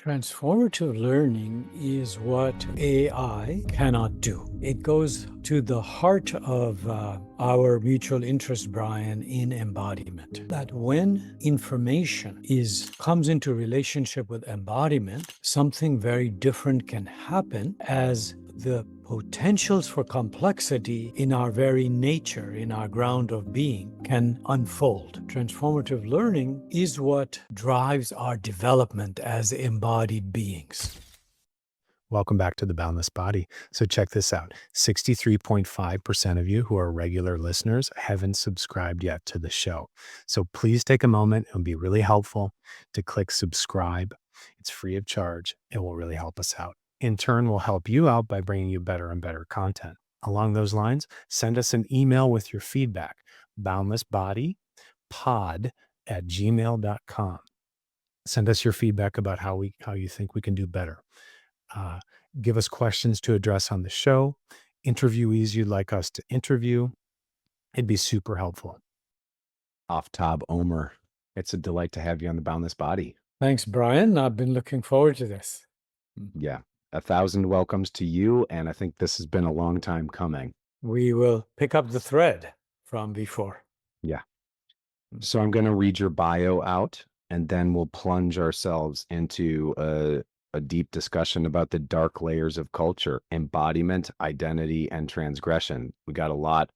Transformative learning is what AI cannot do. It goes to the heart of our mutual interest, Brian, in embodiment. That when information comes into relationship with embodiment, something very different can happen as the potentials for complexity in our very nature, in our ground of being, can unfold. Transformative learning is what drives our development as embodied beings. Welcome back to the Boundless Body. So check this out. 63.5% of you who are regular listeners haven't subscribed yet to the show. So please take a moment. It would be really helpful to click subscribe. It's free of charge. It will really help us out. In turn, we'll help you out by bringing you better and better content. Along those lines, send us an email with your feedback, boundlessbodypod@gmail.com. Send us your feedback about how you think we can do better. Give us questions to address on the show, interviewees you'd like us to interview. It'd be super helpful. Aftab, Omer, it's a delight to have you on the Boundless Body. Thanks, Brian. I've been looking forward to this. Yeah, 1,000 welcomes to you, and I think this has been a long time coming. We will pick up the thread from before. Yeah. So I'm going to read your bio out, and then we'll plunge ourselves into a deep discussion about the dark layers of culture, embodiment, identity, and transgression. We got a lot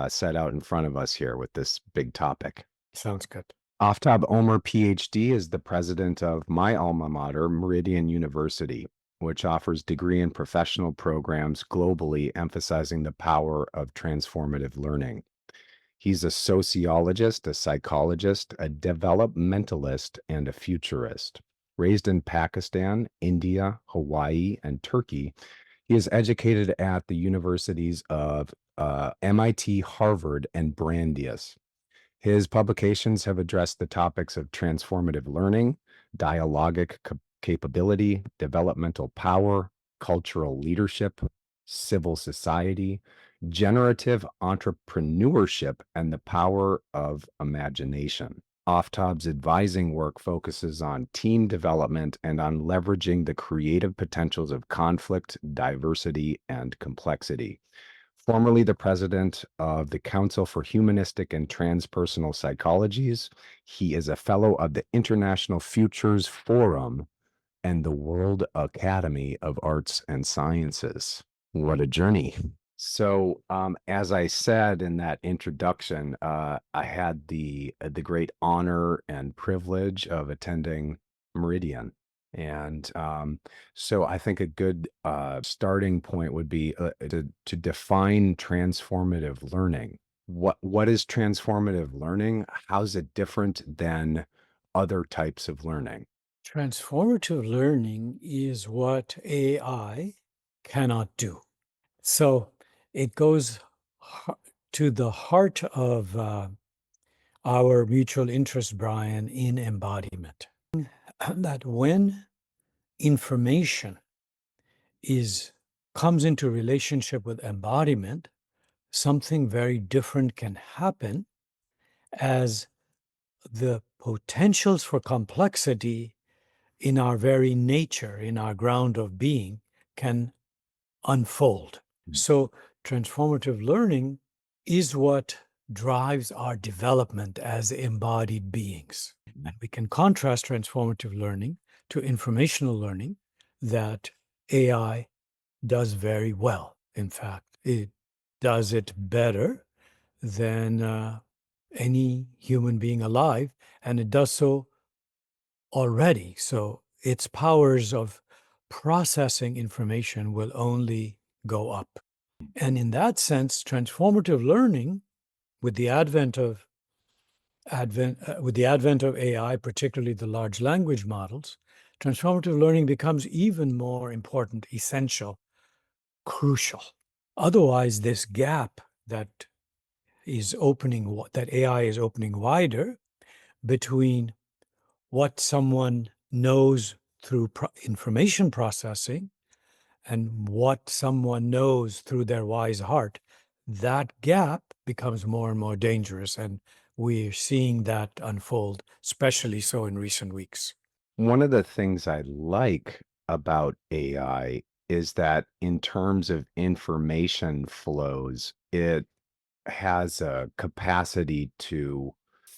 set out in front of us here with this big topic. Sounds good. Aftab Omer, PhD, is the president of my alma mater, Meridian University, which offers degree and professional programs globally emphasizing the power of transformative learning. He's a sociologist, a psychologist, a developmentalist, and a futurist. Raised in Pakistan, India, Hawaii, and Turkey, he is educated at the universities of MIT, Harvard, and Brandeis. His publications have addressed the topics of transformative learning, dialogic capability, developmental power, cultural leadership, civil society, generative entrepreneurship, and the power of imagination. Aftab's advising work focuses on team development and on leveraging the creative potentials of conflict, diversity, and complexity. Formerly the president of the Council for Humanistic and Transpersonal Psychologies, he is a fellow of the International Futures Forum and the World Academy of Arts and Sciences. What a journey. So, as I said in that introduction, I had the great honor and privilege of attending Meridian. And so I think a good starting point would be to define transformative learning. What is transformative learning? How's it different than other types of learning? Transformative learning is what AI cannot do. So it goes to the heart of our mutual interest, Brian, in embodiment. That when information comes into relationship with embodiment, something very different can happen as the potentials for complexity in our very nature, in our ground of being, can unfold. So transformative learning is what drives our development as embodied beings. And we can contrast transformative learning to informational learning that AI does very well. In fact, it does it better than any human being alive, and it does so already. So its powers of processing information will only go up. And in that sense, transformative learning, with the advent of AI, particularly the large language models, transformative learning becomes even more important, essential, crucial. Otherwise, this gap that AI is opening wider between what someone knows through information processing and what someone knows through their wise heart, that gap becomes more and more dangerous. And we're seeing that unfold, especially so in recent weeks. One of the things I like about AI is that in terms of information flows, it has a capacity to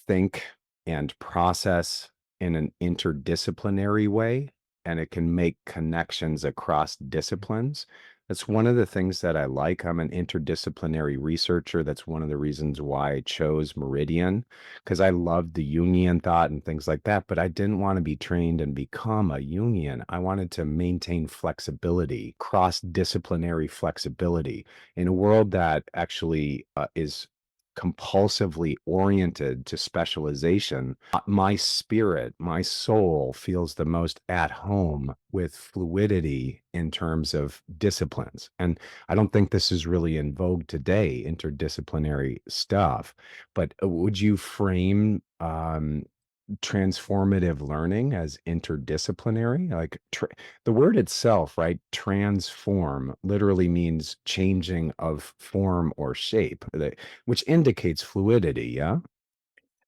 think and process in an interdisciplinary way, and it can make connections across disciplines. That's one of the things that I like. I'm an interdisciplinary researcher. That's one of the reasons why I chose Meridian, because I loved the Jungian thought and things like that, but I didn't want to be trained and become a Jungian. I wanted to maintain flexibility, cross-disciplinary flexibility in a world that actually is compulsively oriented to specialization. My spirit, my soul feels the most at home with fluidity in terms of disciplines. And I don't think this is really in vogue today, interdisciplinary stuff. But would you frame transformative learning as interdisciplinary? Like the word itself, right? Transform literally means changing of form or shape, which indicates fluidity. Yeah.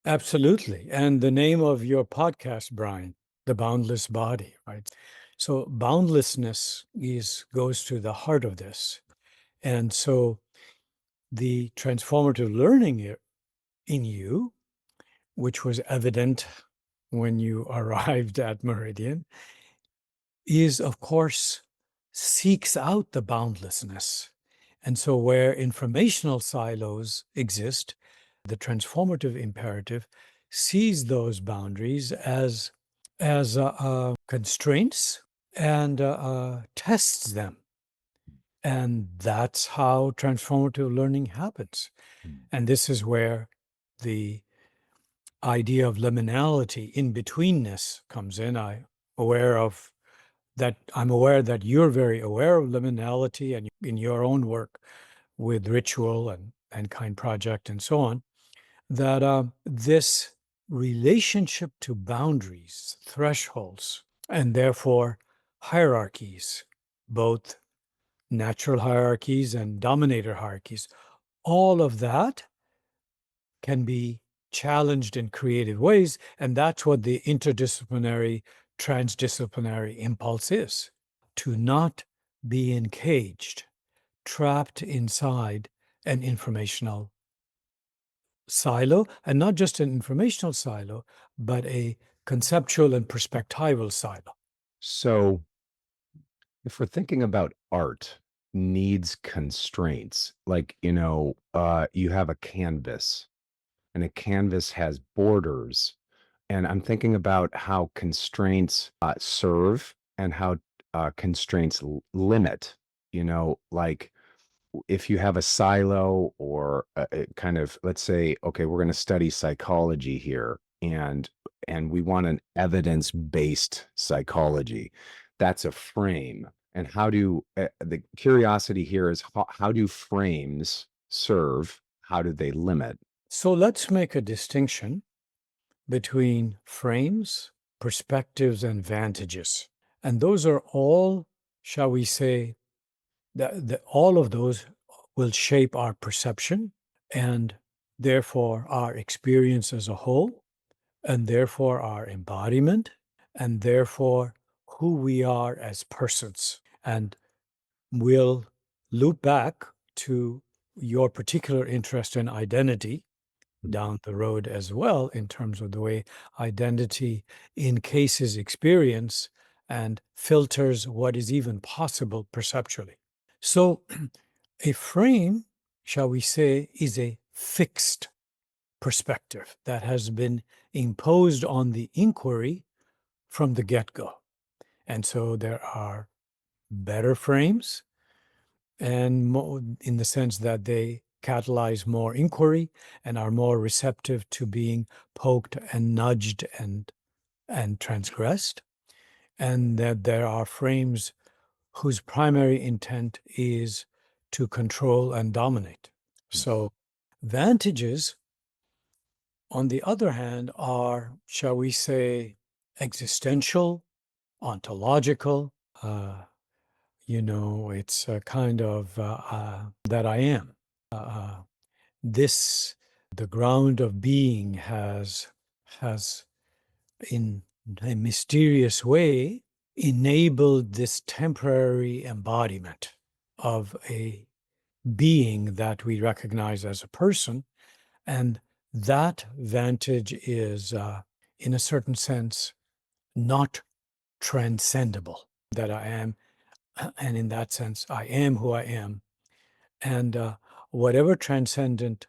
Absolutely. And the name of your podcast, Brian, The Boundless Body, right? So boundlessness goes to the heart of this. And so the transformative learning in you, which was evident when you arrived at Meridian, is, of course, seeks out the boundlessness. And so where informational silos exist, the transformative imperative sees those boundaries as constraints and tests them. And that's how transformative learning happens. And this is where the idea of liminality, in betweenness, comes in. I'm aware that you're very aware of liminality, and in your own work with ritual and kind project and so on, that this relationship to boundaries, thresholds, and therefore hierarchies, both natural hierarchies and dominator hierarchies, all of that can be challenged in creative ways. And that's what the interdisciplinary, transdisciplinary impulse is: to not be encaged, trapped inside an informational silo, and not just an informational silo, but a conceptual and perspectival silo. So if we're thinking about art needs constraints, like, you have a canvas and a canvas has borders. And I'm thinking about how constraints serve and how constraints limit, like if you have a silo or kind of, let's say, okay, we're going to study psychology here, and we want an evidence-based psychology. That's a frame. And how do the curiosity here is how do frames serve? How do they limit? So let's make a distinction between frames, perspectives, and vantages. And those are all, shall we say, all of those will shape our perception and therefore our experience as a whole, and therefore our embodiment, and therefore who we are as persons. And we'll loop back to your particular interest in identity down the road as well, in terms of the way identity encases experience and filters what is even possible perceptually. So, a frame, shall we say, is a fixed perspective that has been imposed on the inquiry from the get go. And so there are better frames, and in the sense that they catalyze more inquiry and are more receptive to being poked and nudged and transgressed, and that there are frames whose primary intent is to control and dominate. So vantages, on the other hand, are, shall we say, existential, ontological. It's a kind of that I am. Uh, this, the ground of being has in a mysterious way, enabled this temporary embodiment of a being that we recognize as a person. And that vantage is, in a certain sense, not transcendable, that I am. And in that sense, I am who I am. And whatever transcendent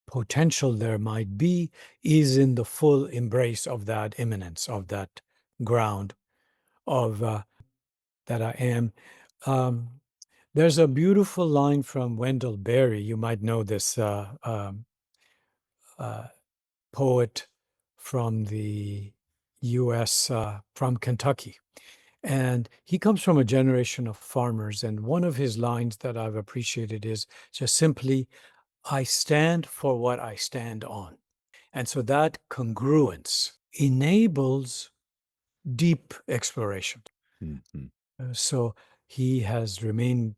potential there might be is in the full embrace of that immanence, of that ground of that I am. Um, there's a beautiful line from Wendell Berry. You might know this uh, poet from the U.S., from Kentucky. And he comes from a generation of farmers. And one of his lines that I've appreciated is just simply, I stand for what I stand on. And so that congruence enables deep exploration. Mhm. So he has remained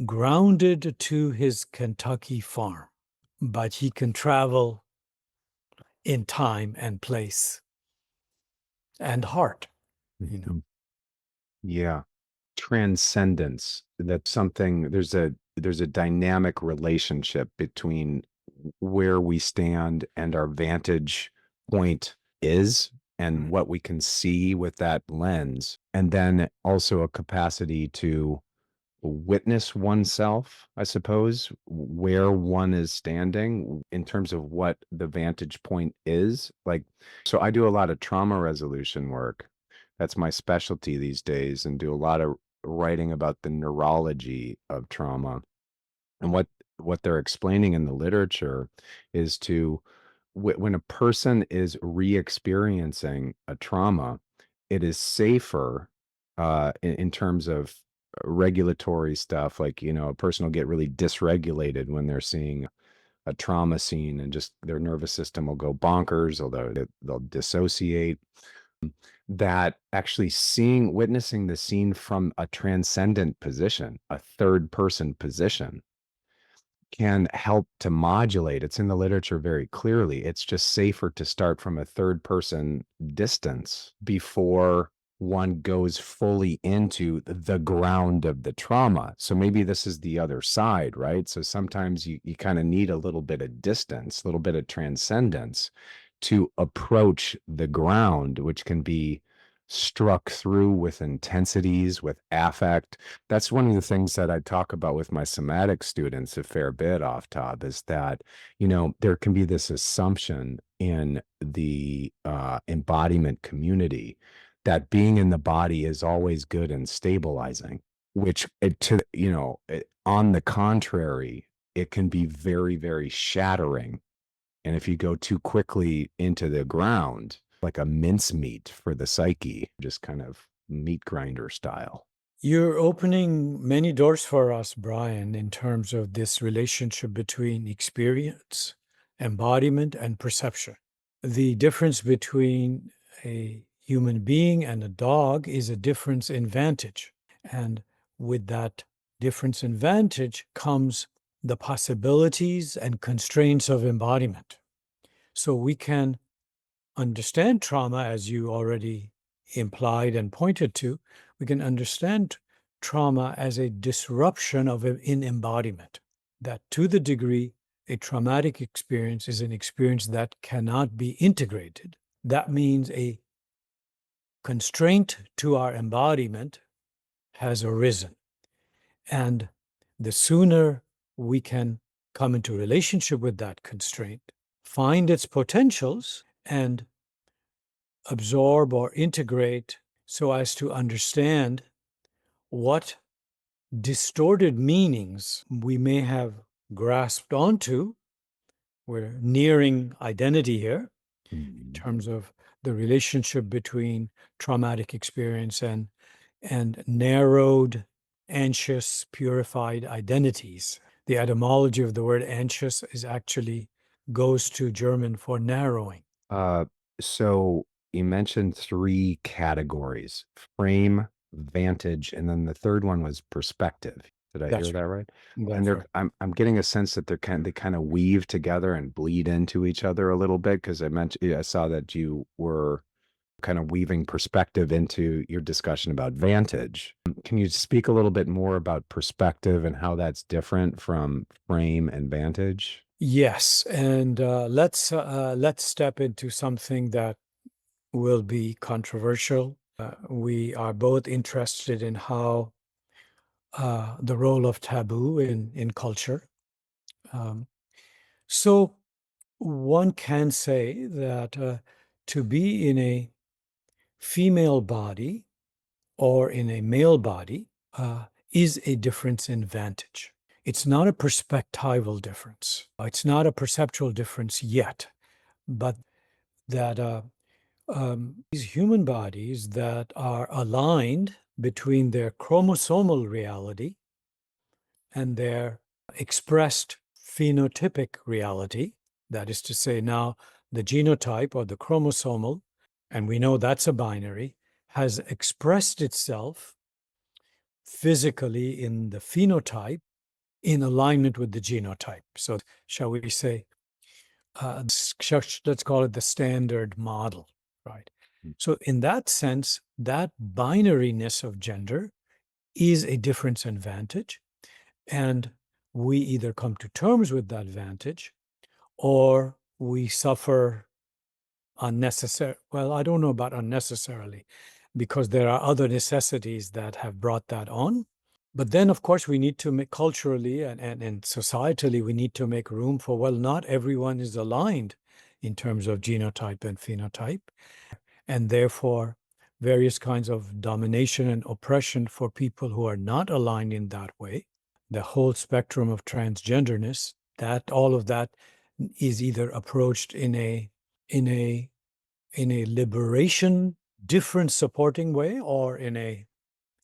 grounded to his Kentucky farm, but he can travel in time and place and heart, you know. Mhm. Yeah. Transcendence. That's something, there's a dynamic relationship between where we stand and our vantage point is and what we can see with that lens. And then also a capacity to witness oneself, I suppose, where one is standing in terms of what the vantage point is. Like, so I do a lot of trauma resolution work. That's my specialty these days, and do a lot of writing about the neurology of trauma. And what they're explaining in the literature is to when a person is re-experiencing a trauma, it is safer in terms of regulatory stuff. Like, a person will get really dysregulated when they're seeing a trauma scene, and just their nervous system will go bonkers, although they'll dissociate. That actually witnessing the scene from a transcendent position, a third person position, can help to modulate. It's in the literature very clearly. It's just safer to start from a third person distance before one goes fully into the ground of the trauma. So maybe this is the other side, right? So sometimes you kind of need a little bit of distance, a little bit of transcendence to approach the ground, which can be struck through with intensities, with affect. That's one of the things that I talk about with my somatic students a fair bit, Aftab, is that, there can be this assumption in the embodiment community that being in the body is always good and stabilizing, which on the contrary, it can be very, very shattering. And if you go too quickly into the ground, like a mincemeat for the psyche, just kind of meat grinder style. You're opening many doors for us, Brian, in terms of this relationship between experience, embodiment, and perception. The difference between a human being and a dog is a difference in vantage. And with that difference in vantage comes the possibilities and constraints of embodiment. So we can understand trauma, as you already implied and pointed to. We can understand trauma as a disruption in embodiment, that to the degree a traumatic experience is an experience that cannot be integrated, that means a constraint to our embodiment has arisen. And the sooner we can come into relationship with that constraint, find its potentials, and absorb or integrate so as to understand what distorted meanings we may have grasped onto. We're nearing identity here in terms of the relationship between traumatic experience and narrowed, anxious, purified identities. The etymology of the word anxious is actually goes to German for narrowing. Uh, so you mentioned three categories: frame, vantage, and then the third one was perspective. Did I hear That's that right? And that's they're right. I'm getting a sense that they kind of weave together and bleed into each other a little bit because I saw that you were kind of weaving perspective into your discussion about vantage. Can you speak a little bit more about perspective and how that's different from frame and vantage? Yes, and let's step into something that will be controversial. We are both interested in how the role of taboo in culture. Um, so one can say that to be in a female body or in a male body is a difference in vantage. It's not a perspectival difference. It's not a perceptual difference yet, but that these human bodies that are aligned between their chromosomal reality and their expressed phenotypic reality, that is to say, now the genotype or the chromosomal, and we know that's a binary, has expressed itself physically in the phenotype in alignment with the genotype. So, shall we say, let's call it the standard model, right? So, in that sense, that binariness of gender is a difference in vantage. And we either come to terms with that vantage or we suffer unnecessary. Well, I don't know about unnecessarily, because there are other necessities that have brought that on. But then, of course, we need to make culturally and societally, we need to make room for, well, not everyone is aligned in terms of genotype and phenotype. And therefore, various kinds of domination and oppression for people who are not aligned in that way. The whole spectrum of transgenderness, that all of that is either approached in a in a liberation, different supporting way, or in a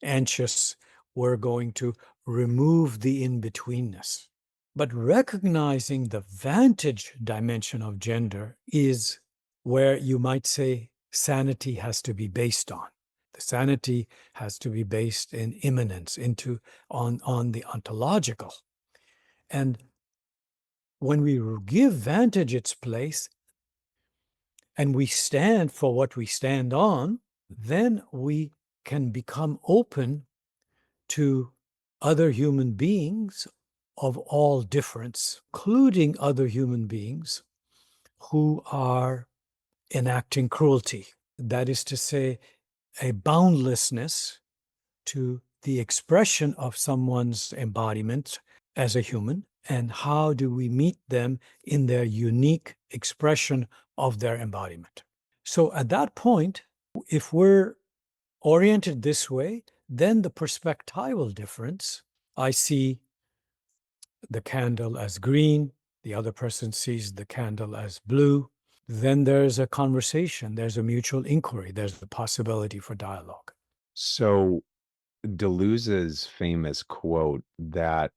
anxious, we're going to remove the in-betweenness. But recognizing the vantage dimension of gender is where you might say sanity has to be based on. The sanity has to be based in immanence, on the ontological. And when we give vantage its place and we stand for what we stand on, then we can become open to other human beings of all difference, including other human beings who are enacting cruelty. That is to say, a boundlessness to the expression of someone's embodiment as a human, and how do we meet them in their unique expression of their embodiment. So at that point, if we're oriented this way, then the perspectival difference, I see the candle as green, the other person sees the candle as blue, then there's a conversation, there's a mutual inquiry, there's the possibility for dialogue. So Deleuze's famous quote that,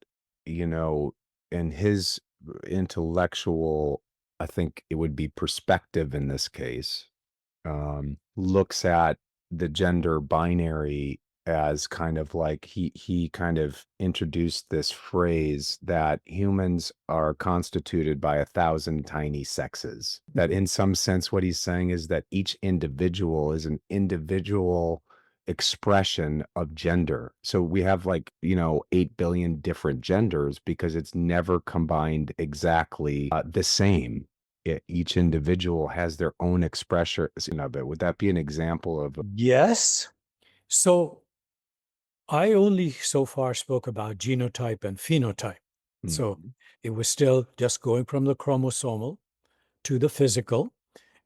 you know, in his intellectual, I think it would be perspective in this case, looks at the gender binary as kind of like he kind of introduced this phrase that humans are constituted by 1,000 tiny sexes. That in some sense, what he's saying is that each individual is an individual expression of gender. So we have like, 8 billion different genders because it's never combined exactly the same. Each individual has their own expression of it. Would that be an example of Yes. So I only so far spoke about genotype and phenotype. So Mhm. it was still just going from the chromosomal to the physical,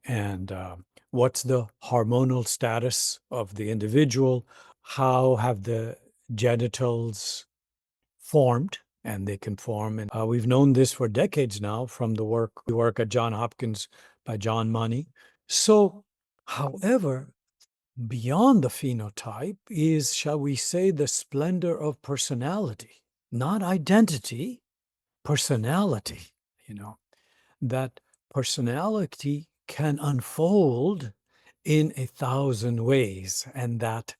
and what's the hormonal status of the individual? How have the genitals formed? And they can form. And we've known this for decades now from the work at Johns Hopkins by John Money. So, however, beyond the phenotype is, shall we say, the splendor of personality, not identity, personality, you know, that personality can unfold in 1,000 ways, and that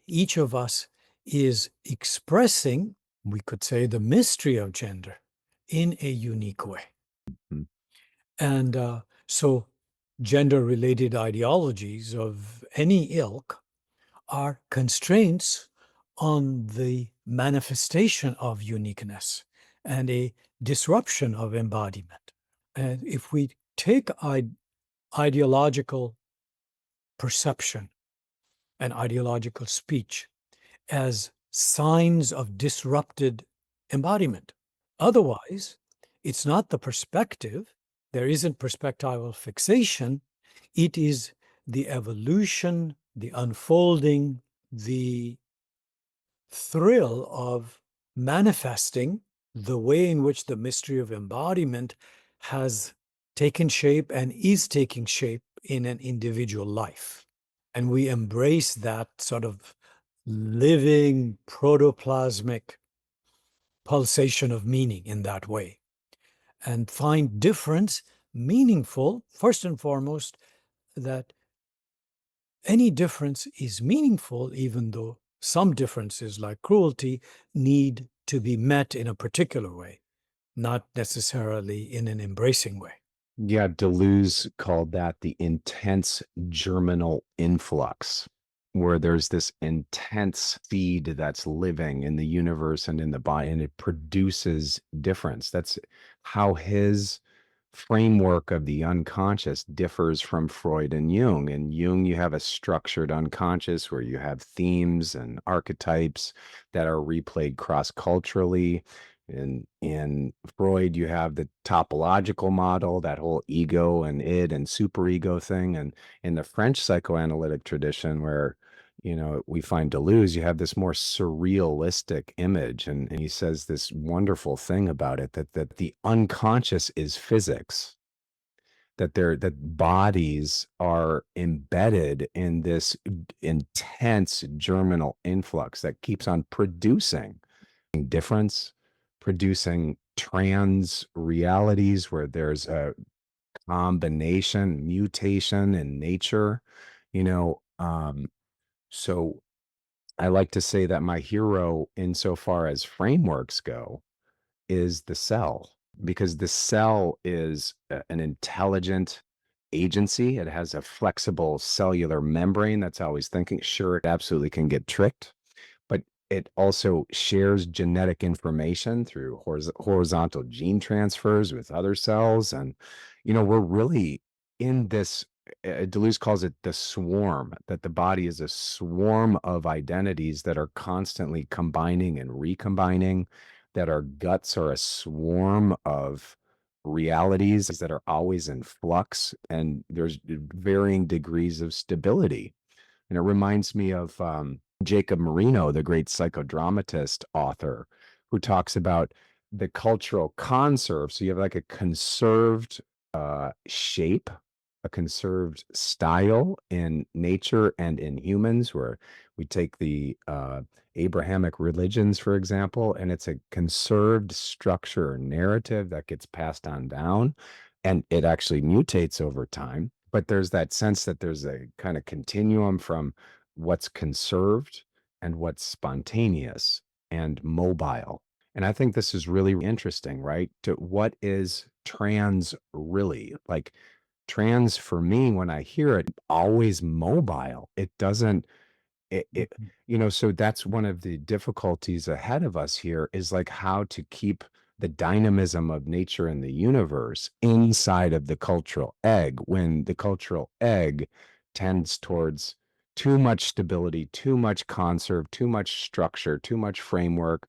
each of us is expressing, we could say, the mystery of gender in a unique way. Mhm. And so gender-related ideologies of any ilk are constraints on the manifestation of uniqueness and a disruption of embodiment. And if we take ideological perception and ideological speech as signs of disrupted embodiment, otherwise, it's not the perspective, there isn't perspectival fixation, it is the evolution, the unfolding, the thrill of manifesting the way in which the mystery of embodiment has taken shape and is taking shape in an individual life. And we embrace that sort of living protoplasmic pulsation of meaning in that way and find difference meaningful, first and foremost, that any difference is meaningful, even though some differences, like cruelty, need to be met in a particular way, not necessarily in an embracing way. Yeah, Deleuze called that the intense germinal influx, where there's this intense seed that's living in the universe and in the body, and it produces difference. That's how his framework of the unconscious differs from Freud and Jung. In Jung, you have a structured unconscious where you have themes and archetypes that are replayed cross-culturally. In Freud, you have the topological model, that whole ego and id and superego thing. And in the French psychoanalytic tradition, where we find Deleuze, you have this more surrealistic image, and he says this wonderful thing about it that the unconscious is physics, that bodies are embedded in this intense germinal influx that keeps on producing difference, producing trans realities where there's a combination, mutation in nature, you know. So I like to say that my hero, insofar as frameworks go, is the cell, because the cell is an intelligent agency. It has a flexible cellular membrane that's always thinking. Sure, it absolutely can get tricked, but it also shares genetic information through horizontal gene transfers with other cells. And, we're really in this. Deleuze calls it the swarm, that the body is a swarm of identities that are constantly combining and recombining, that our guts are a swarm of realities that are always in flux, and there's varying degrees of stability. And it reminds me of Jacob Marino, the great psychodramatist author, who talks about the cultural conserve. So you have like a conserved shape, a conserved style in nature and in humans, where we take the Abrahamic religions, for example, and it's a conserved structure or narrative that gets passed on down, and it actually mutates over time. But there's that sense that there's a kind of continuum from what's conserved and what's spontaneous and mobile. And I think this is really interesting, right? To what is trans really? Like, trans for me, when I hear it, always mobile. It doesn't, Mhm. so that's one of the difficulties ahead of us here, is like how to keep the dynamism of nature and the universe inside of the cultural egg, when the cultural egg tends towards too much stability, too much conserve, too much structure, too much framework,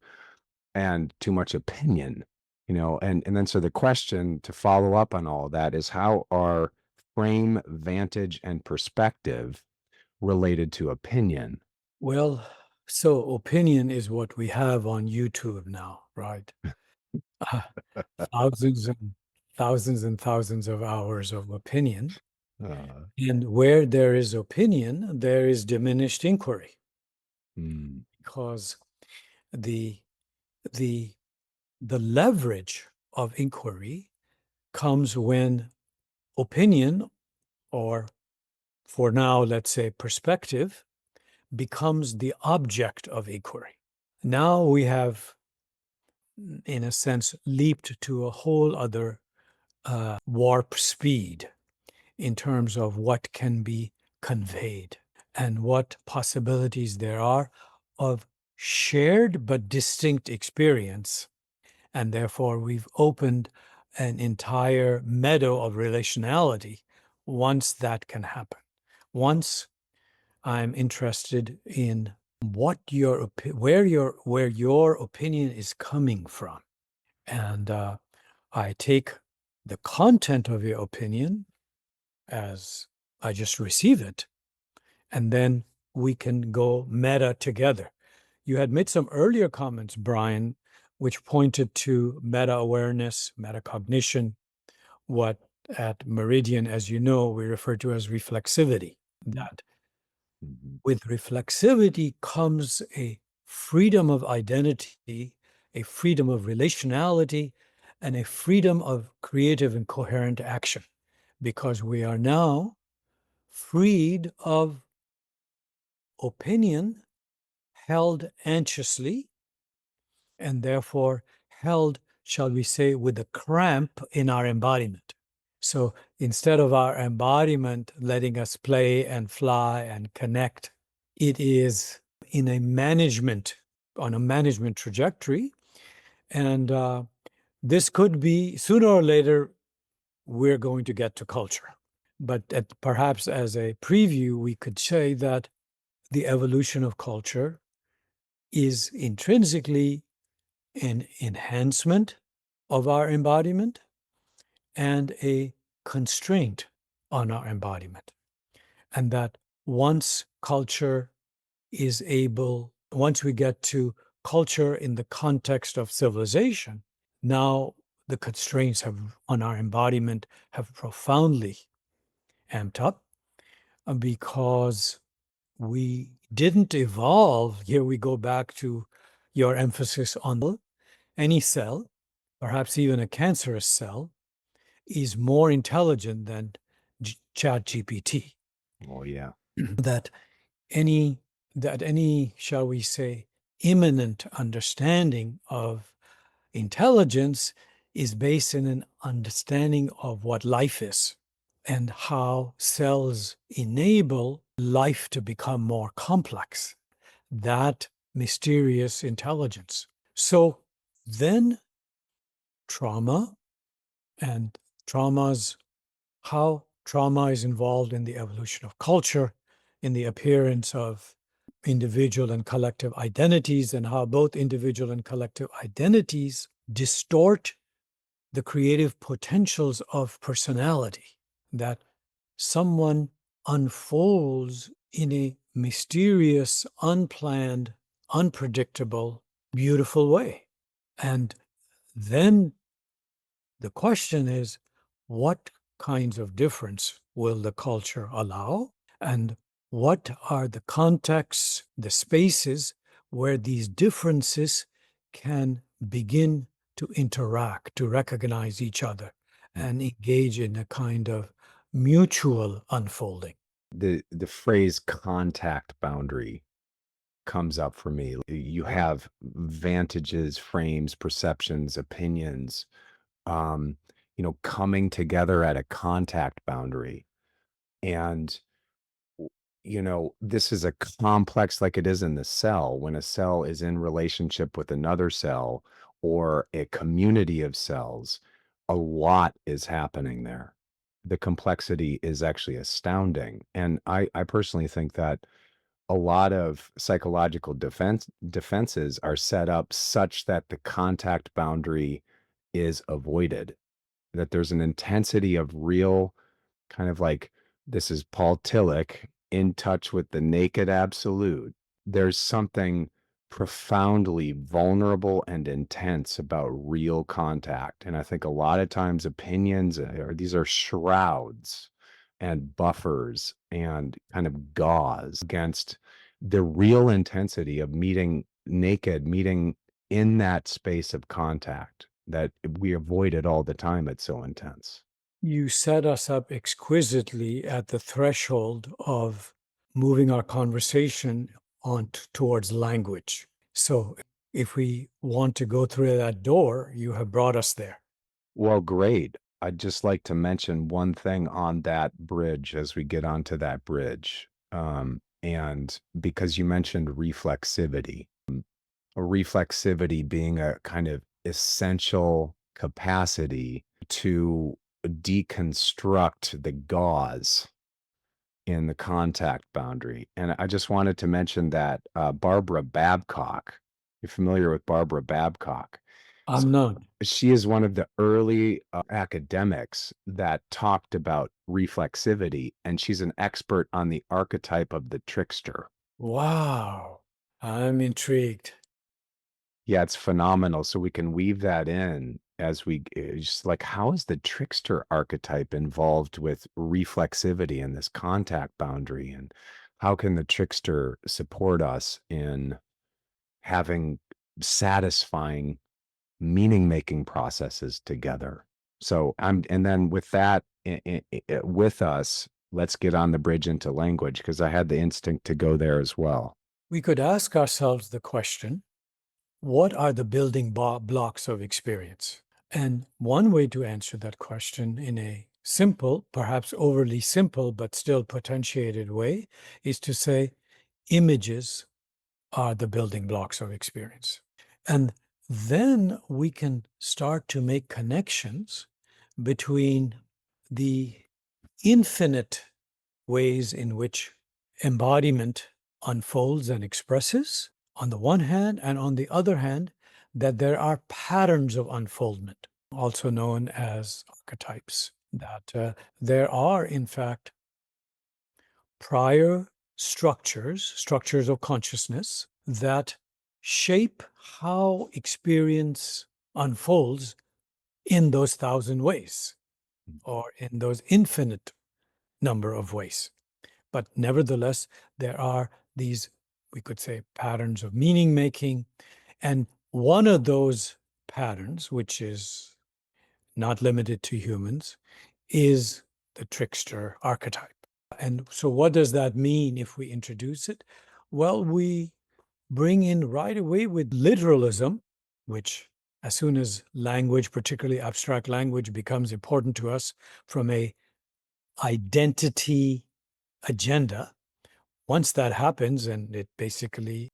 and too much opinion. And then so the question to follow up on all of that is, how are frame, vantage, and perspective related to opinion? Well, so opinion is what we have on YouTube now, right? Uh, thousands and thousands of hours of opinion. Uh, And where there is opinion, there is diminished inquiry, mm, because the the the leverage of inquiry comes when opinion, or for now, let's say perspective, becomes the object of inquiry. Now we have, in a sense, leaped to a whole other warp speed in terms of what can be conveyed and what possibilities there are of shared but distinct experience. And therefore, we've opened an entire meadow of relationality once that can happen. Once I'm interested in what where your opinion is coming from, and I take the content of your opinion as I just receive it, and then we can go meta together. You had made some earlier comments, Brian, which pointed to meta-awareness, metacognition, what at Meridian, as you know, we refer to as reflexivity. That with reflexivity comes a freedom of identity, a freedom of relationality, and a freedom of creative and coherent action, because we are now freed of opinion held anxiously, and therefore held, shall we say, with a cramp in our embodiment. So instead of our embodiment letting us play and fly and connect, it is in a management, on a management trajectory. And this could be, sooner or later, we're going to get to culture. But perhaps as a preview, we could say that the evolution of culture is intrinsically an enhancement of our embodiment and a constraint on our embodiment. And that once culture is able, once we get to culture in the context of civilization, now the constraints on our embodiment have profoundly amped up because we didn't evolve. Here we go back to your emphasis on any cell, perhaps even a cancerous cell, is more intelligent than ChatGPT. Oh, yeah. that any, shall we say, imminent understanding of intelligence is based in an understanding of what life is and how cells enable life to become more complex, that mysterious intelligence. So then trauma and how trauma is involved in the evolution of culture, in the appearance of individual and collective identities, and how both individual and collective identities distort the creative potentials of personality, that someone unfolds in a mysterious, unplanned, unpredictable, beautiful way. And then the question is, what kinds of difference will the culture allow? And what are the contexts, the spaces where these differences can begin to interact, to recognize each other, and engage in a kind of mutual unfolding? The phrase contact boundary comes up for me. You have vantages, frames, perceptions, opinions, coming together at a contact boundary. And, this is a complex, like it is in the cell. When a cell is in relationship with another cell or a community of cells, a lot is happening there. The complexity is actually astounding. And I personally think that a lot of psychological defenses are set up such that the contact boundary is avoided, that there's an intensity of real kind of like, this is Paul Tillich, in touch with the naked absolute. There's something profoundly vulnerable and intense about real contact. And I think a lot of times opinions these are shrouds and buffers and kind of gauze against the real intensity of meeting naked, meeting in that space of contact that we avoid it all the time. It's so intense. You set us up exquisitely at the threshold of moving our conversation towards language. So if we want to go through that door, you have brought us there. Well, great. I'd just like to mention one thing on that bridge as we get onto that bridge. And because you mentioned reflexivity, reflexivity being a kind of essential capacity to deconstruct the gauze in the contact boundary. And I just wanted to mention that Barbara Babcock, you're familiar with Barbara Babcock. I'm not. She is one of the early academics that talked about reflexivity, and she's an expert on the archetype of the trickster. Wow. I'm intrigued. Yeah, it's phenomenal. So we can weave that in as we just like, how is the trickster archetype involved with reflexivity and this contact boundary? And how can the trickster support us in having satisfying meaning making processes together? So and then with that with us, let's get on the bridge into language, because I had the instinct to go there as well. We could ask ourselves the question, what are the building blocks of experience? And one way to answer that question in a simple, perhaps overly simple, but still potentiated way is to say images are the building blocks of experience. And then we can start to make connections between the infinite ways in which embodiment unfolds and expresses on the one hand, and on the other hand, that there are patterns of unfoldment, also known as archetypes, that there are, in fact, prior structures of consciousness that shape how experience unfolds in those 1,000 ways or in those infinite number of ways. But nevertheless, there are these, we could say, patterns of meaning making. And one of those patterns, which is not limited to humans, is the trickster archetype. And so what does that mean if we introduce it? Well, we bring in right away with literalism, which as soon as language, particularly abstract language, becomes important to us from a identity agenda, once that happens, and it basically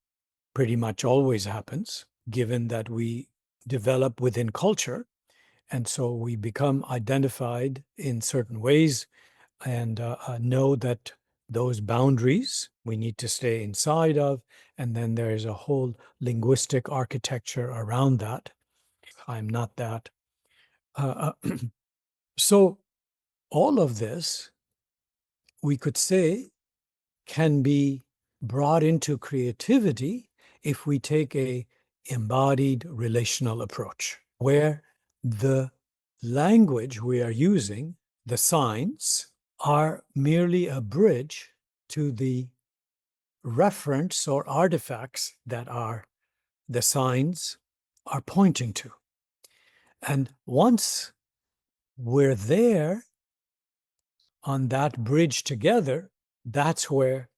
pretty much always happens, given that we develop within culture, and so we become identified in certain ways and know that those boundaries we need to stay inside of, and then there is a whole linguistic architecture around that. I'm not that. So all of this, we could say, can be brought into creativity if we take a embodied relational approach, where the language we are using, the signs, are merely a bridge to the reference or artifacts that are the signs are pointing to. And once we're there on that bridge together, that's where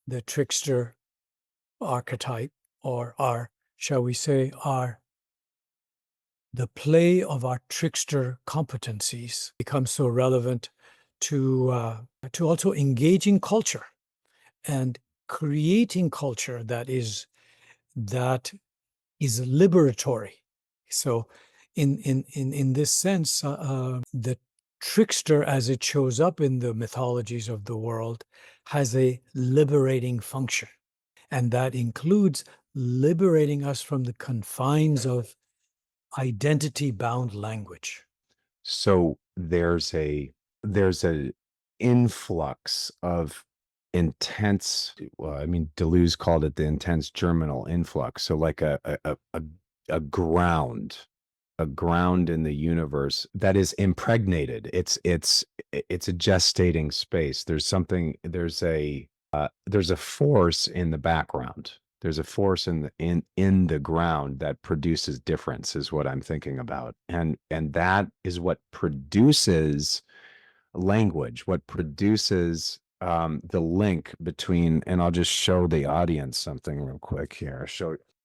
the trickster archetype, or our, shall we say, the play of our trickster competencies becomes so relevant to also engaging culture and creating culture that is liberatory. So in this sense, the trickster, as it shows up in the mythologies of the world, has a liberating function. And that includes liberating us from the confines of identity-bound language. So there's a influx of intense, well, I mean, Deleuze called it the intense germinal influx. So like a ground, in the universe that is impregnated. It's a gestating space. There's a force in the background. There's a force in the ground that produces difference, is what I'm thinking about. And that is what produces language, what produces the link between, and I'll just show the audience something real quick here.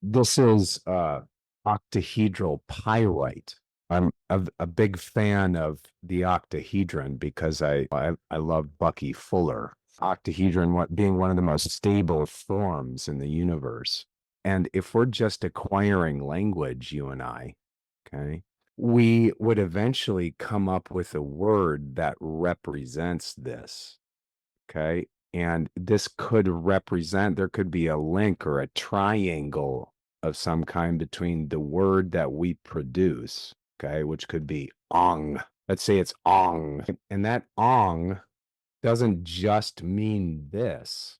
This is octahedral pyrite. I'm a big fan of the octahedron because I love Bucky Fuller. Octahedron being one of the most stable forms in the universe. And if we're just acquiring language, you and I, okay, we would eventually come up with a word that represents this. Okay. And this could represent, there could be a link or a triangle of some kind between the word that we produce, okay, which could be ong. Let's say it's ong. And that ong doesn't just mean this.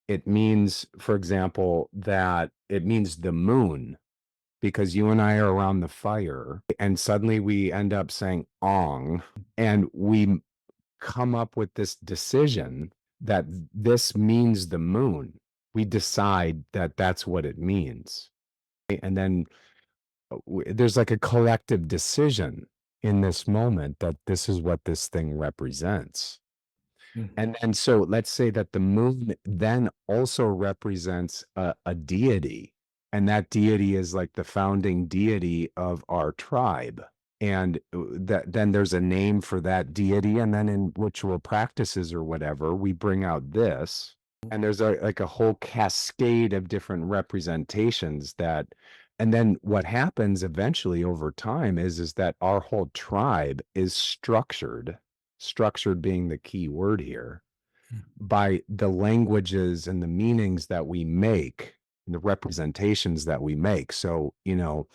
It means, for example, that it means the moon, because you and I are around the fire, and suddenly we end up saying ong, and we come up with this decision that this means the moon. We decide that that's what it means. And then there's like a collective decision in this moment that this is what this thing represents. And so let's say that the moon then also represents a deity, and that deity is like the founding deity of our tribe. And then there's a name for that deity, and then in ritual practices or whatever, we bring out this, and there's like a whole cascade of different representations that, and then what happens eventually over time is that our whole tribe is structured being the key word here, by the languages and the meanings that we make, and the representations that we make. So, and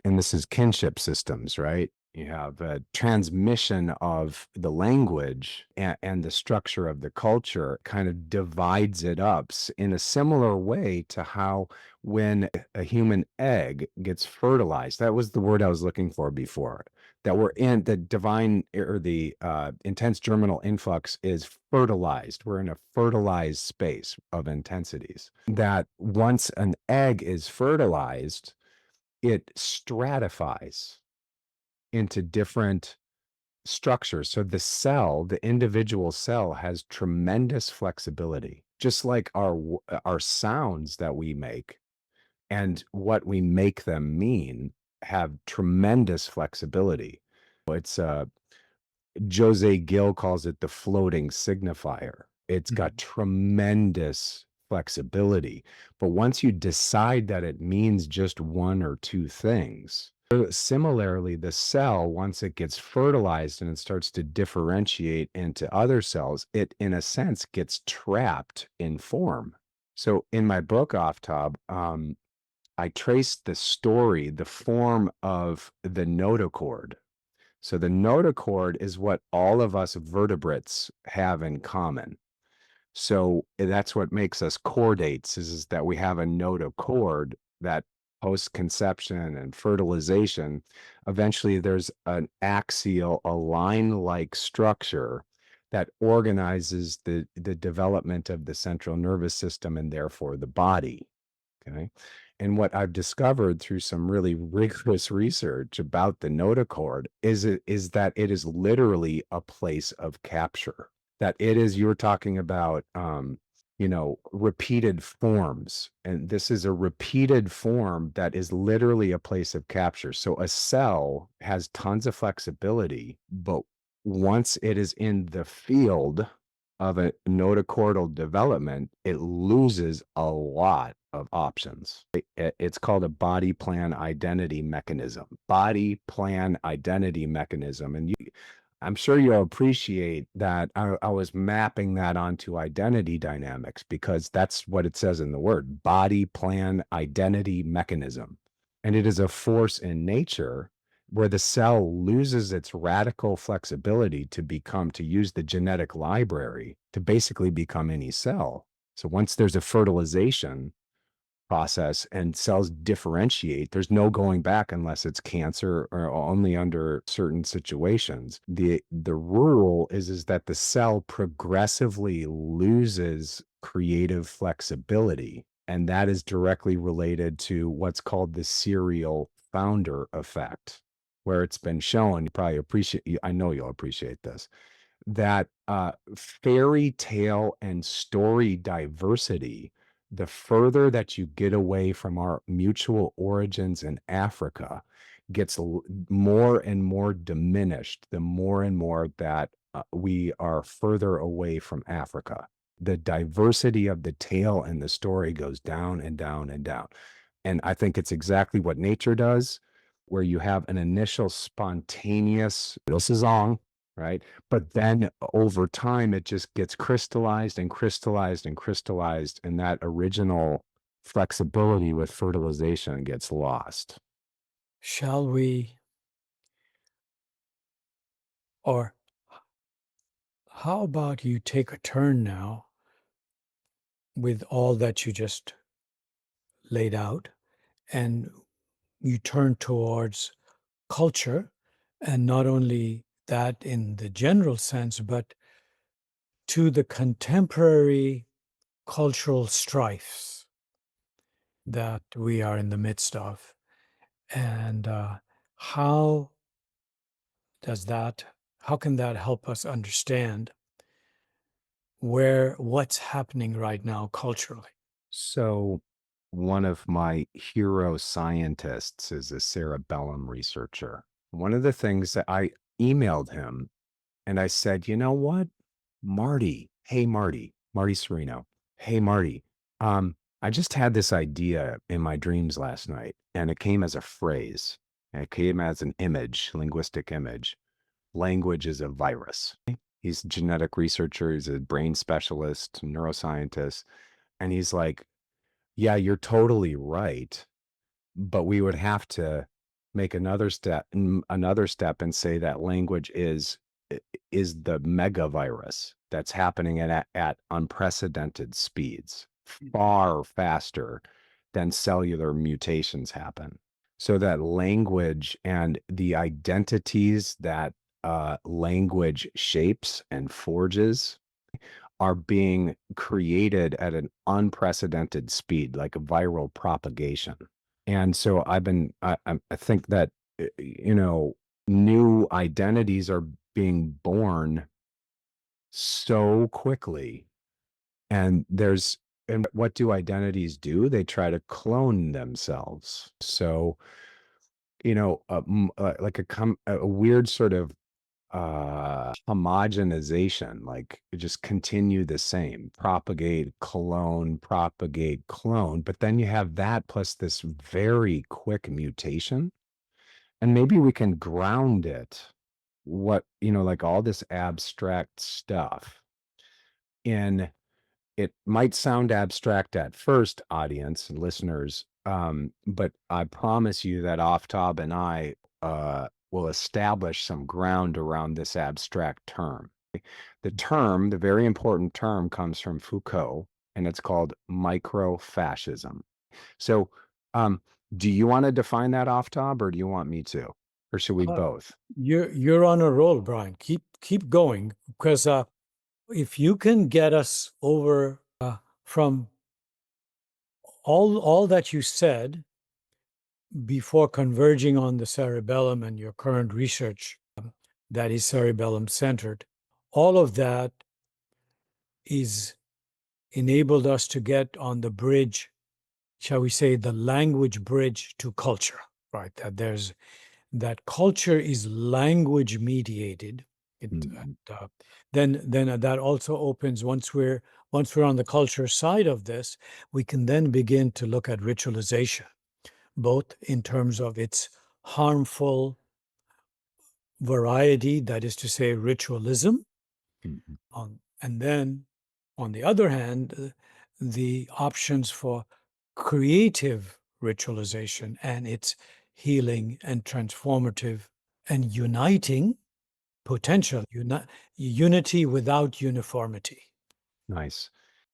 this is kinship systems, right? You have a transmission of the language, and the structure of the culture kind of divides it up in a similar way to how when a human egg gets fertilized, that was the word I was looking for before, that we're in the divine, or the intense germinal influx is fertilized. We're in a fertilized space of intensities, that once an egg is fertilized, it stratifies into different structures. So the individual cell has tremendous flexibility, just like our sounds that we make and what we make them mean have tremendous flexibility. It's Jose Gill calls it the floating signifier. It's got tremendous flexibility. But once you decide that it means just one or two things, similarly, the cell, once it gets fertilized and it starts to differentiate into other cells, it, in a sense, gets trapped in form. So in my book, Aftab, I traced the story, the form of the notochord. So the notochord is what all of us vertebrates have in common. So that's what makes us chordates, is that we have a notochord that post-conception and fertilization, eventually there's an axial, a line-like structure that organizes the development of the central nervous system and therefore the body. Okay. And what I've discovered through some really rigorous research about the notochord is that it is literally a place of capture. That it is, you were talking about, repeated forms. And this is a repeated form that is literally a place of capture. So a cell has tons of flexibility, but once it is in the field of a notochordal development, it loses a lot of options. It's called a body plan identity mechanism. Body plan identity mechanism. And I'm sure you'll appreciate that I was mapping that onto identity dynamics, because that's what it says in the word, body plan identity mechanism. And it is a force in nature where the cell loses its radical flexibility to use the genetic library to basically become any cell. So once there's a fertilization process and cells differentiate, there's no going back unless it's cancer or only under certain situations. The rule is that the cell progressively loses creative flexibility, and that is directly related to what's called the serial founder effect, where it's been shown, I know you'll appreciate this, that fairy tale and story diversity, the further that you get away from our mutual origins in Africa, gets more and more diminished, the more and more that we are further away from Africa. The diversity of the tale and the story goes down and down and down. And I think it's exactly what nature does, where you have an initial spontaneous, this is on, right? But then over time, it just gets crystallized and crystallized and crystallized, and that original flexibility with fertilization gets lost. Shall we, or how about you take a turn now with all that you just laid out, and you turn towards culture, and not only that in the general sense, but to the contemporary cultural strifes that we are in the midst of. And how does that, how can that help us understand what's happening right now culturally? So, one of my hero scientists is a cerebellum researcher. One of the things that I emailed him and I said, you know what? Marty Serino. Hey, Marty, I just had this idea in my dreams last night, and it came as a phrase. And it came as an image, linguistic image. Language is a virus. He's a genetic researcher, he's a brain specialist, neuroscientist. And he's like, yeah, you're totally right. But we would have to make another step and say that language is the mega virus that's happening at unprecedented speeds, far faster than cellular mutations happen. So that language and the identities that language shapes and forges are being created at an unprecedented speed, like a viral propagation. And so I think that, new identities are being born so quickly. And what do identities do? They try to clone themselves. So, like a weird sort of homogenization, like just continue the same, propagate clone, but then you have that plus this very quick mutation, and maybe we can ground it, like all this abstract stuff in, it might sound abstract at first, audience and listeners, but I promise you that Aftab and I will establish some ground around this abstract term. The very important term, comes from Foucault, and it's called microfascism. So, do you want to define that, Aftab, or do you want me to, or should we Uh, both? you're on a roll, Brian. Keep going, because if you can get us over from all that you said before converging on the cerebellum and your current research that is cerebellum centered, all of that is enabled us to get on the bridge, shall we say, the language bridge to culture, right? That culture is language mediated. Mhm. Then that also opens, once we're on the culture side of this, we can then begin to look at ritualization, both in terms of its harmful variety, that is to say, ritualism, Mhm. and then on the other hand, the options for creative ritualization and its healing and transformative and uniting potential, unity without uniformity. Nice.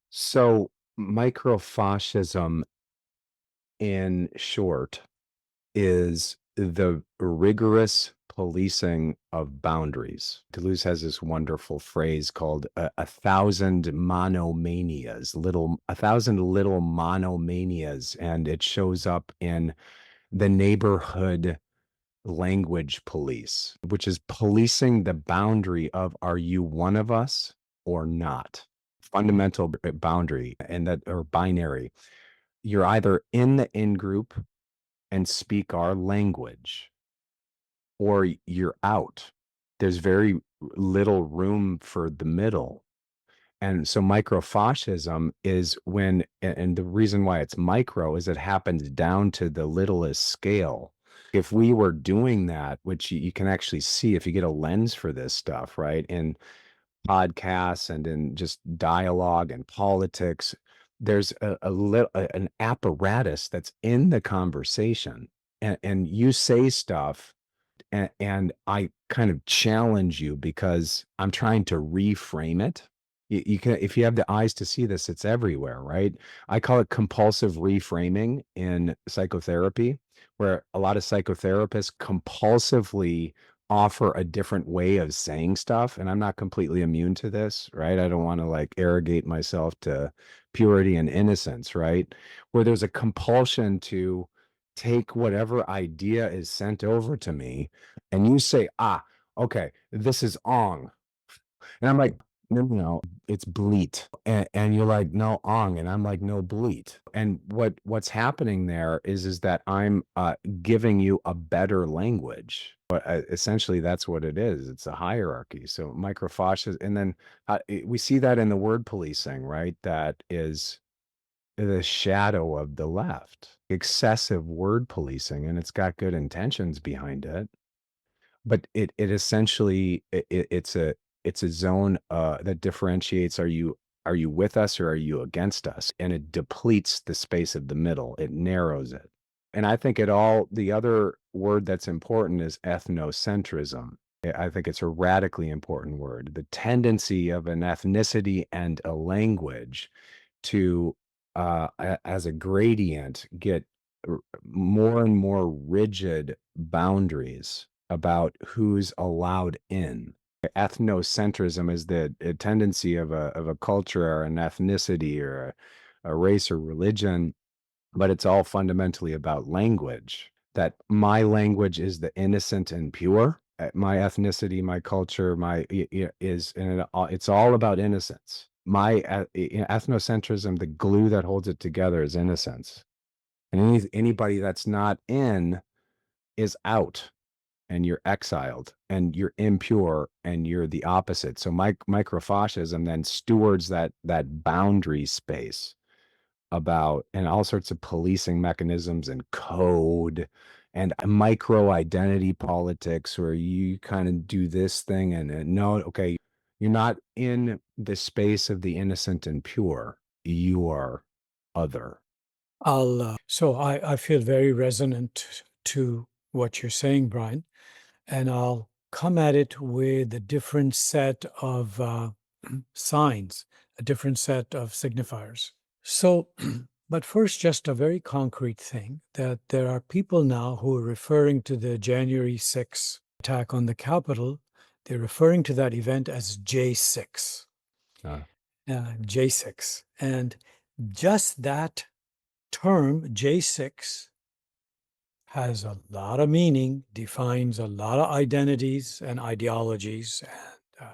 So, microfascism, in short, is the rigorous policing of boundaries. Deleuze has this wonderful phrase called a thousand monomanias, a thousand little monomanias, and it shows up in the neighborhood language police, which is policing the boundary of, are you one of us or not? Fundamental boundary, and that, or binary. You're either in the in group and speak our language, or you're out. There's very little room for the middle. And so microfascism is when, and the reason why it's micro is it happens down to the littlest scale. If we were doing that, which you can actually see if you get a lens for this stuff, right? In podcasts and in just dialogue and politics, there's an apparatus that's in the conversation, and you say stuff, and I kind of challenge you because I'm trying to reframe it. You can, if you have the eyes to see this, it's everywhere, right? I call it compulsive reframing in psychotherapy, where a lot of psychotherapists compulsively offer a different way of saying stuff. And I'm not completely immune to this, right? I don't want to like arrogate myself to purity and innocence, right? Where there's a compulsion to take whatever idea is sent over to me, and you say, ah, okay, this is ong. And I'm like, no, no, no, it's bleat. And you're like, no, ong. And I'm like, no, bleat. And what's happening there is that I'm giving you a better language. But essentially, that's what it is. It's a hierarchy. So microfascism, and then we see that in the word policing, right? That is the shadow of the left. Excessive word policing, and it's got good intentions behind it. But it essentially it's a zone that differentiates, are you with us or are you against us? And it depletes the space of the middle. It narrows it. And I think the other word that's important is ethnocentrism. I think it's a radically important word. The tendency of an ethnicity and a language to, as a gradient, get more and more rigid boundaries about who's allowed in. Ethnocentrism is the tendency of a culture or an ethnicity or a race or religion, but it's all fundamentally about language. That my language is the innocent and pure. My ethnicity, my culture, is, and it's all about innocence. My ethnocentrism, the glue that holds it together, is innocence, and anybody that's not in is out, and you're exiled, and you're impure, and you're the opposite. So microfascism then stewards that boundary space about, and all sorts of policing mechanisms and code and micro identity politics, where you kind of do this thing and no, okay, you're not in the space of the innocent and pure. You are other. I feel very resonant to what you're saying, Brian, and I'll come at it with a different set of signs, a different set of signifiers. So, but first, just a very concrete thing that there are people now who are referring to the January 6th attack on the Capitol. They're referring to that event as J6, Uh, J6. And just that term, J6, has a lot of meaning, defines a lot of identities and ideologies, and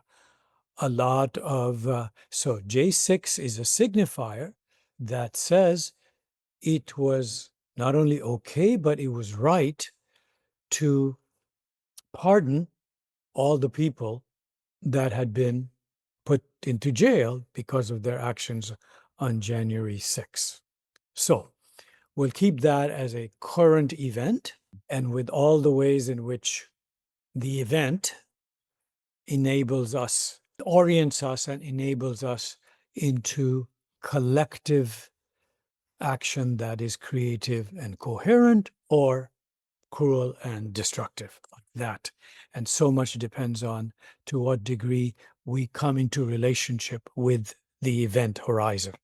a lot of. So J6 is a signifier that says it was not only okay, but it was right to pardon all the people that had been put into jail because of their actions on January 6th. So we'll keep that as a current event, and with all the ways in which the event enables us, orients us, and enables us into collective action that is creative and coherent, or cruel and destructive, like that. And so much depends on to what degree we come into relationship with the event horizon.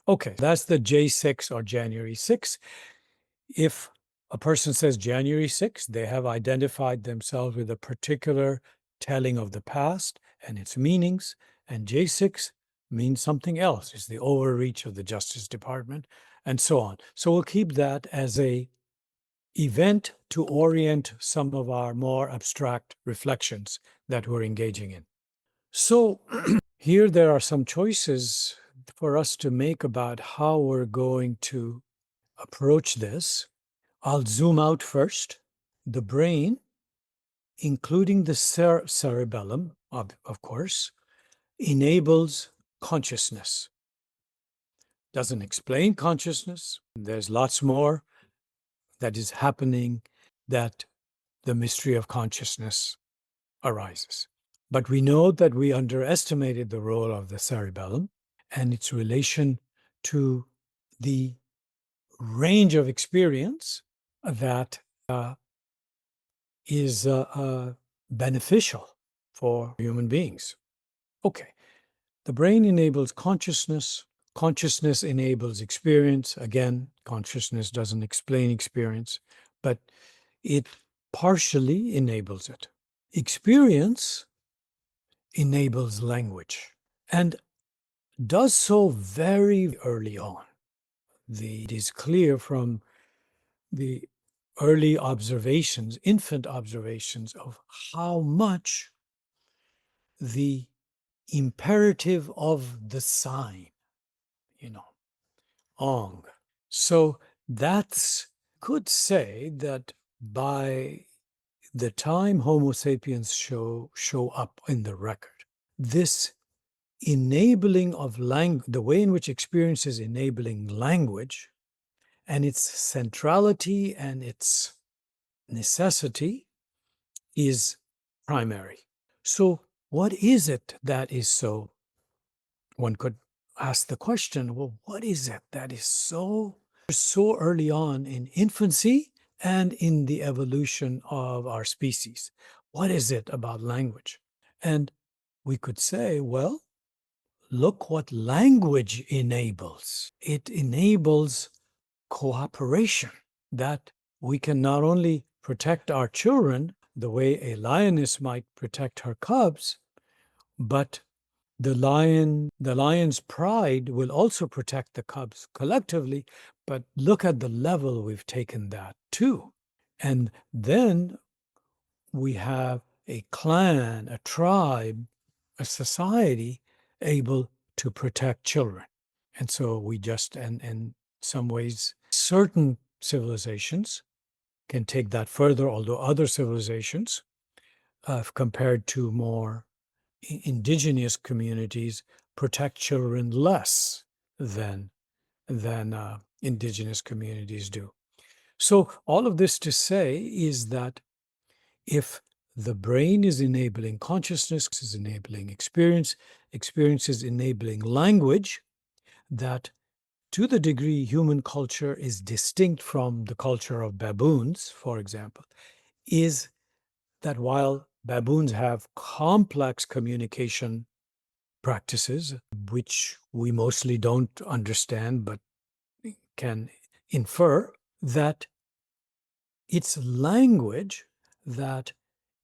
Okay, that's the J6 or January 6th. If a person says January 6th, they have identified themselves with a particular telling of the past and its meanings, and J6 means something else. It's the overreach of the Justice Department, and so on. So we'll keep that as a event to orient some of our more abstract reflections that we're engaging in. So here there are some choices for us to make about how we're going to approach this. I'll zoom out first. The brain, including the cerebellum, of course, enables consciousness. Doesn't explain consciousness. There's lots more that is happening that the mystery of consciousness arises. But we know that we underestimated the role of the cerebellum and its relation to the range of experience that is beneficial for human beings. Okay, the brain enables consciousness. Consciousness enables experience. Again, consciousness doesn't explain experience, but it partially enables it. Experience enables language and does so very early on. It is clear from the early observations, infant observations, of how much the imperative of the sign, ong. So that's could say that by the time Homo sapiens show up in the record, this enabling of language, the way in which experience is enabling language, and its centrality and its necessity is primary. So what is it that is so? One could ask the question, well, what is it that is so early on in infancy and in the evolution of our species? What is it about language? And we could say, well, look what language enables. It enables cooperation, that we can not only protect our children the way a lioness might protect her cubs, but the lion's pride will also protect the cubs collectively. But look at the level we've taken that to. And then we have a clan, a tribe, a society able to protect children. And so we just, and in some ways, certain civilizations can take that further, although other civilizations, compared to more indigenous communities, protect children less than indigenous communities do. So all of this to say is that if the brain is enabling consciousness, is enabling experience, experience is enabling language, that to the degree human culture is distinct from the culture of baboons, for example, is that while baboons have complex communication practices, which we mostly don't understand but can infer, that it's language that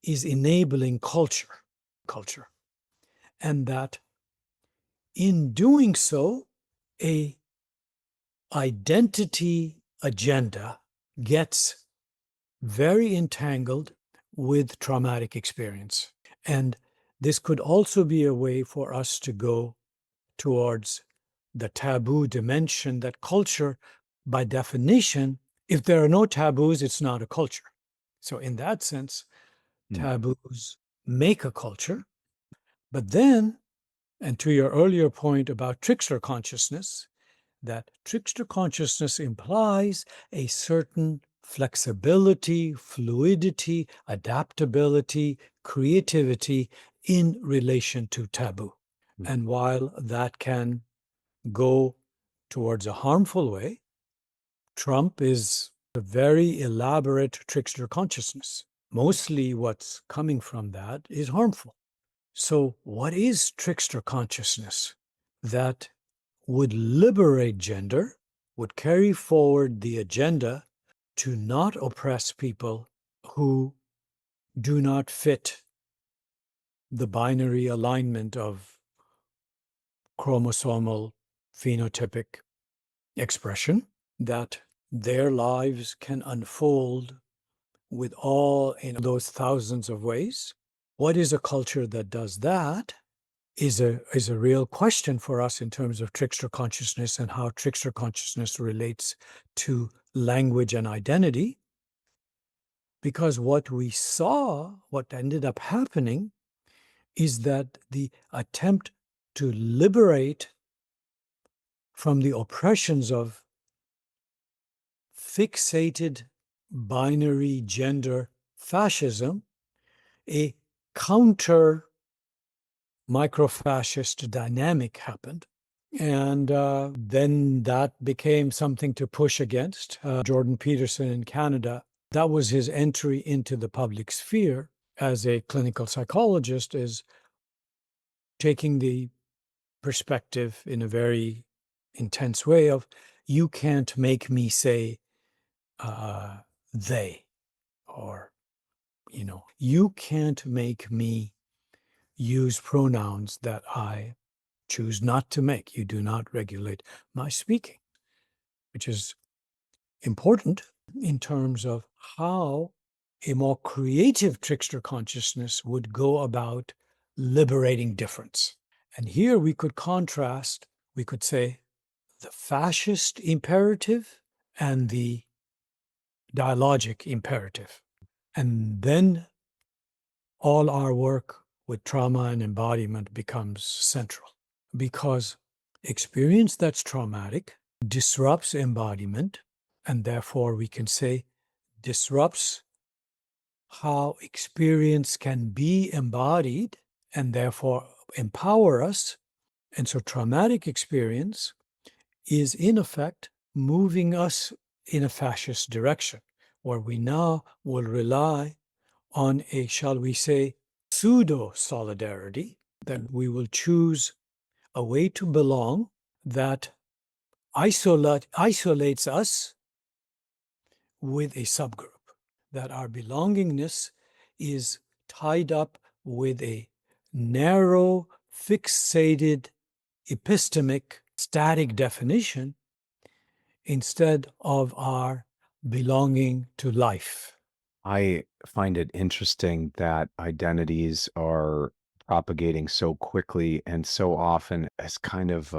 is enabling culture, and that in doing so, a identity agenda gets very entangled with traumatic experience. And this could also be a way for us to go towards the taboo dimension, that culture, by definition, if there are no taboos, it's not a culture. So in that sense, taboos make a culture. But then, and to your earlier point about trickster consciousness, that trickster consciousness implies a certain flexibility, fluidity, adaptability, creativity in relation to taboo. And while that can go towards a harmful way, Trump is a very elaborate trickster consciousness. Mostly what's coming from that is harmful. So what is trickster consciousness? That would liberate gender, would carry forward the agenda to not oppress people who do not fit the binary alignment of chromosomal phenotypic expression, that their lives can unfold with all in those thousands of ways. What is a culture that does that is a real question for us in terms of trickster consciousness and how trickster consciousness relates to language and identity. Because what we saw, what ended up happening, is that the attempt to liberate from the oppressions of fixated binary gender fascism, a counter microfascist dynamic happened. And then that became something to push against. Jordan Peterson in Canada, that was his entry into the public sphere as a clinical psychologist, is taking the perspective in a very intense way of, you can't make me say they, or, you can't make me use pronouns that I choose not to make. You do not regulate my speaking, which is important in terms of how a more creative trickster consciousness would go about liberating difference. And here we could contrast, we could say, the fascist imperative and the dialogic imperative. And then all our work with trauma and embodiment becomes central, because experience that's traumatic disrupts embodiment, and therefore we can say disrupts how experience can be embodied and therefore empower us. And so traumatic experience is in effect moving us in a fascist direction, where we now will rely on a, shall we say, pseudo solidarity, that we will choose a way to belong that isolates us with a subgroup, that our belongingness is tied up with a narrow, fixated, epistemic, static definition instead of our belonging to life. I find it interesting that identities are propagating so quickly and so often as kind of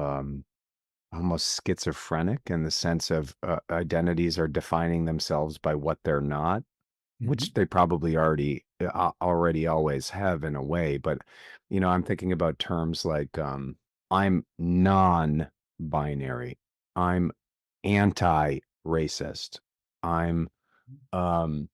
almost schizophrenic, in the sense of identities are defining themselves by what they're not, Mhm. which they probably already always have in a way. But I'm thinking about terms like I'm non-binary, I'm anti-racist, I'm um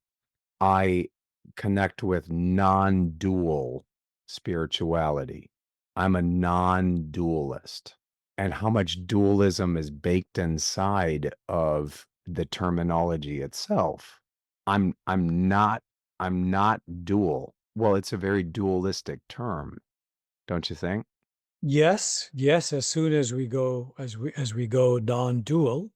I connect with non-dual spirituality. I'm a non-dualist. And how much dualism is baked inside of the terminology itself. I'm not I'm not dual. Well, it's a very dualistic term, don't you think? Yes, yes. As soon as we go, as we go non-dual,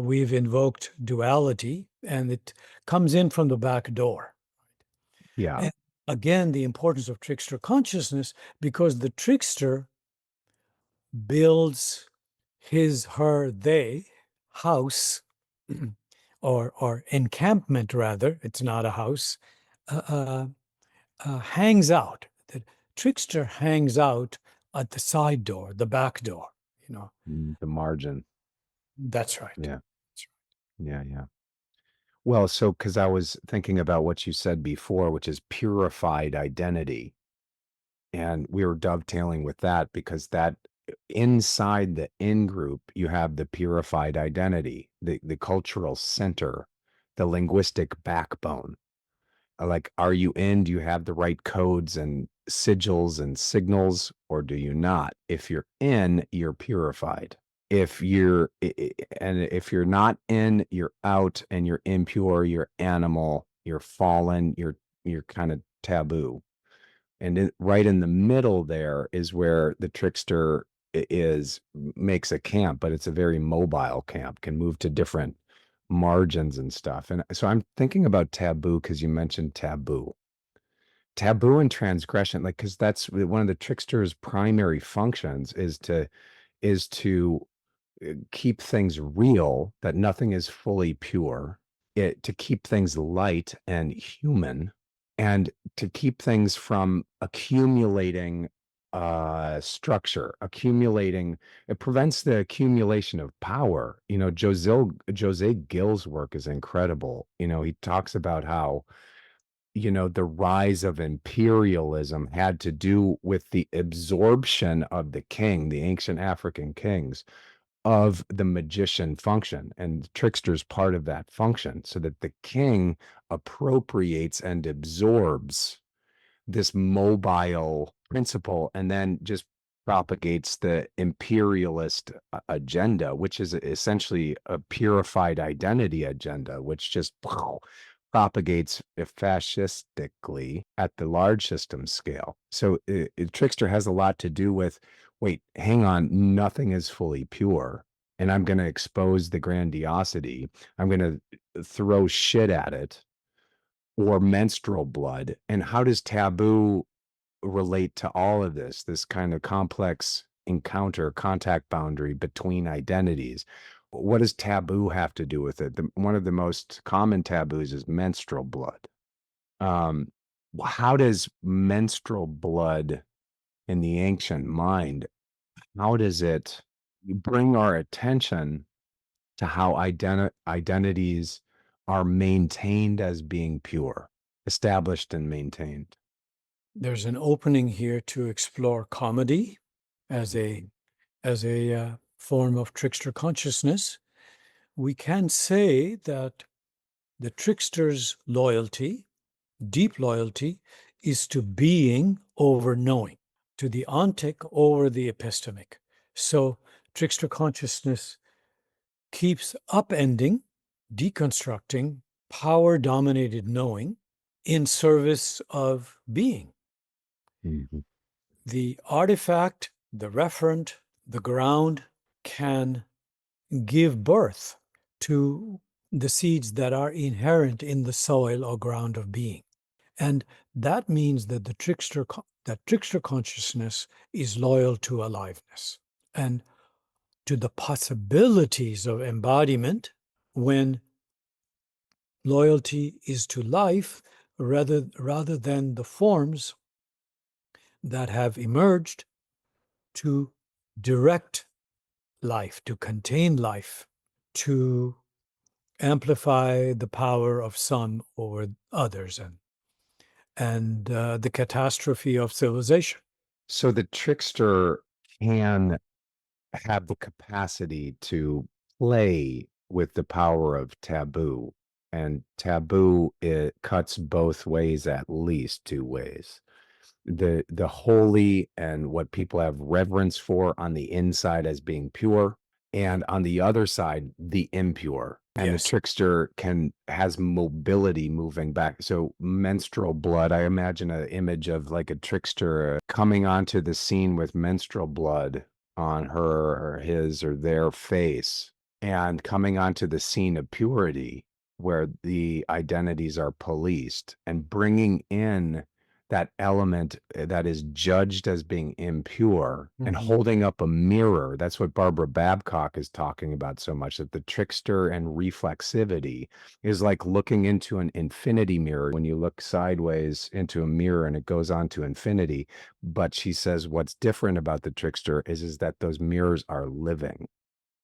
we've invoked duality, and it comes in from the back door. Yeah. And again, the importance of trickster consciousness, because the trickster builds his, her, they house, or encampment rather. It's not a house. Uh, uh, hangs out. The trickster hangs out at the side door, the back door. The margin. That's right. Yeah. Yeah, yeah. Well, so because I was thinking about what you said before, which is purified identity. And we were dovetailing with that because that inside the in group, you have the purified identity, the cultural center, the linguistic backbone. Like, are you in? Do you have the right codes and sigils and signals, or do you not? If you're in, you're purified. If you're not in, you're out, and you're impure, you're animal, you're fallen, you're kind of taboo. And right in the middle there is where the trickster makes a camp, but it's a very mobile camp, can move to different margins and stuff. And so I'm thinking about taboo because you mentioned taboo and transgression, like, because that's one of the trickster's primary functions, is to keep things real, that nothing is fully pure, to keep things light and human, and to keep things from accumulating structure, accumulating. It prevents the accumulation of power. Jose Gill's work is incredible. He talks about how the rise of imperialism had to do with the absorption of the king, the ancient African kings, of the magician function. And the trickster's part of that function, so that the king appropriates and absorbs this mobile principle and then just propagates the imperialist agenda, which is essentially a purified identity agenda, which just propagates fascistically at the large system scale. So Trickster has a lot to do with, wait, hang on, nothing is fully pure. And I'm going to expose the grandiosity. I'm going to throw shit at it, or menstrual blood. And how does taboo relate to all of this kind of complex contact boundary between identities? What does taboo have to do with it? One of the most common taboos is menstrual blood. How does menstrual blood in the ancient mind, how does it bring our attention to how identities are maintained as being pure, established and maintained? There's an opening here to explore comedy as a form of trickster consciousness. We can say that the trickster's loyalty, deep loyalty, is to being over knowing, to the ontic over the epistemic. So trickster consciousness keeps upending, deconstructing power-dominated knowing in service of being. Mhm. The artifact, the referent, the ground can give birth to the seeds that are inherent in the soil or ground of being. And that means that trickster consciousness is loyal to aliveness and to the possibilities of embodiment, when loyalty is to life rather than the forms that have emerged to direct life, to contain life, to amplify the power of some over others, and the catastrophe of civilization. So the trickster can have the capacity to play with the power of taboo. And taboo, it cuts both ways, at least two ways. The holy and what people have reverence for on the inside as being pure, and on the other side, the impure. And the Yes. trickster has mobility moving back. So menstrual blood, I imagine an image of like a trickster coming onto the scene with menstrual blood on her or his or their face, and coming onto the scene of purity where the identities are policed, and bringing in that element that is judged as being impure, and holding up a mirror. That's what Barbara Babcock is talking about so much, that the trickster and reflexivity is like looking into an infinity mirror. When you look sideways into a mirror and it goes on to infinity. But she says what's different about the trickster is that those mirrors are living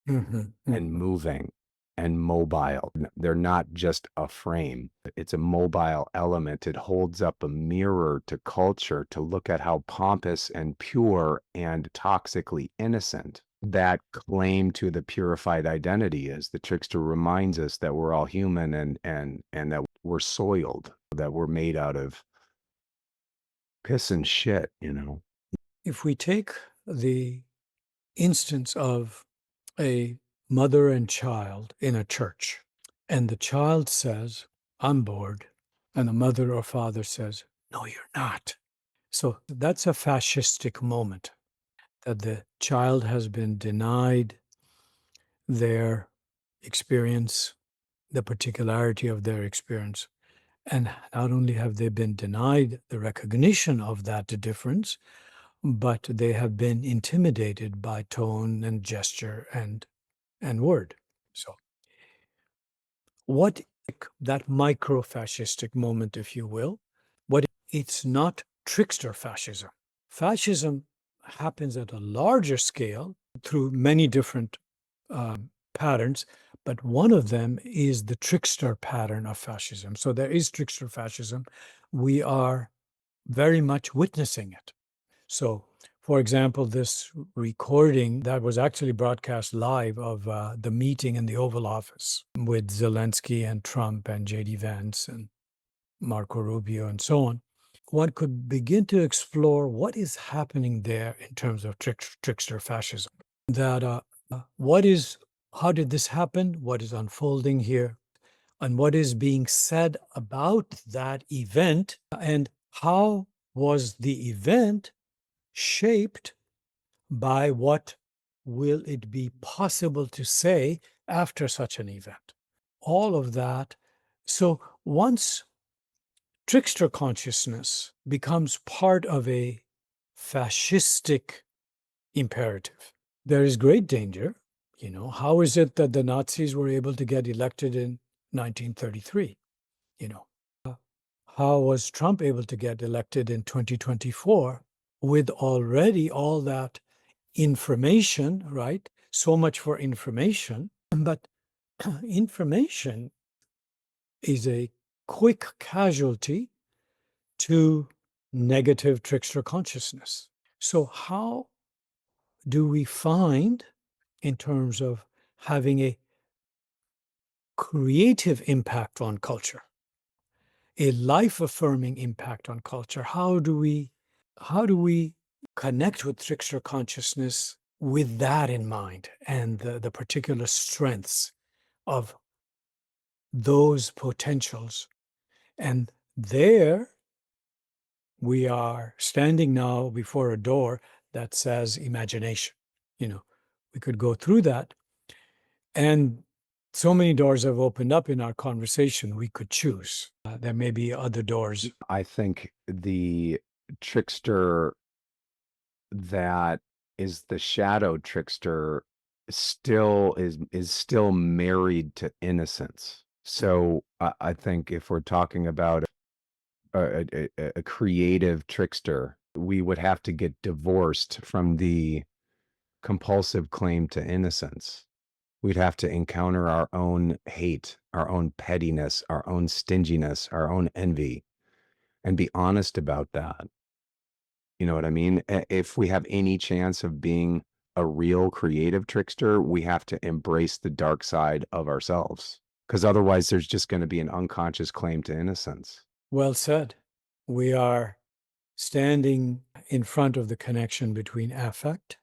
and moving and mobile. They're not just a frame. It's a mobile element. It holds up a mirror to culture to look at how pompous and pure and toxically innocent that claim to the purified identity is. The trickster reminds us that we're all human, and that we're soiled, that we're made out of piss and shit, If we take the instance of a mother and child in a church, and the child says, "I'm bored," and the mother or father says, "No, you're not." So that's a fascistic moment, that the child has been denied their experience, the particularity of their experience. And not only have they been denied the recognition of that difference, but they have been intimidated by tone and gesture and and word. So, what that micro-fascistic moment, if you will, what it's not trickster fascism. Fascism happens at a larger scale through many different patterns, but one of them is the trickster pattern of fascism. So there is trickster fascism. We are very much witnessing it. So, for example, this recording that was actually broadcast live of the meeting in the Oval Office with Zelensky and Trump and J.D. Vance and Marco Rubio and so on, one could begin to explore what is happening there in terms of trickster fascism. That how did this happen? What is unfolding here? And what is being said about that event? And how was the event shaped by what will it be possible to say after such an event? All of that. So once trickster consciousness becomes part of a fascistic imperative, there is great danger. How is it that the Nazis were able to get elected in 1933? You know, how was Trump able to get elected in 2024 with already all that information, right? So much for information. But information is a quick casualty to negative trickster consciousness. So, how do we find, in terms of having a creative impact on culture, a life-affirming impact on culture, how do we connect with trickster consciousness with that in mind and the particular strengths of those potentials? And there we are standing now before a door that says imagination. We could go through that, and so many doors have opened up in our conversation. We could choose. There may be other doors. I think the trickster that is the shadow trickster is still married to innocence. So I think if we're talking about a creative trickster, we would have to get divorced from the compulsive claim to innocence. We'd have to encounter our own hate, our own pettiness, our own stinginess, our own envy, and be honest about that. You know what I mean? If we have any chance of being a real creative trickster, we have to embrace the dark side of ourselves, because otherwise there's just going to be an unconscious claim to innocence. Well said. We are standing in front of the connection between affect,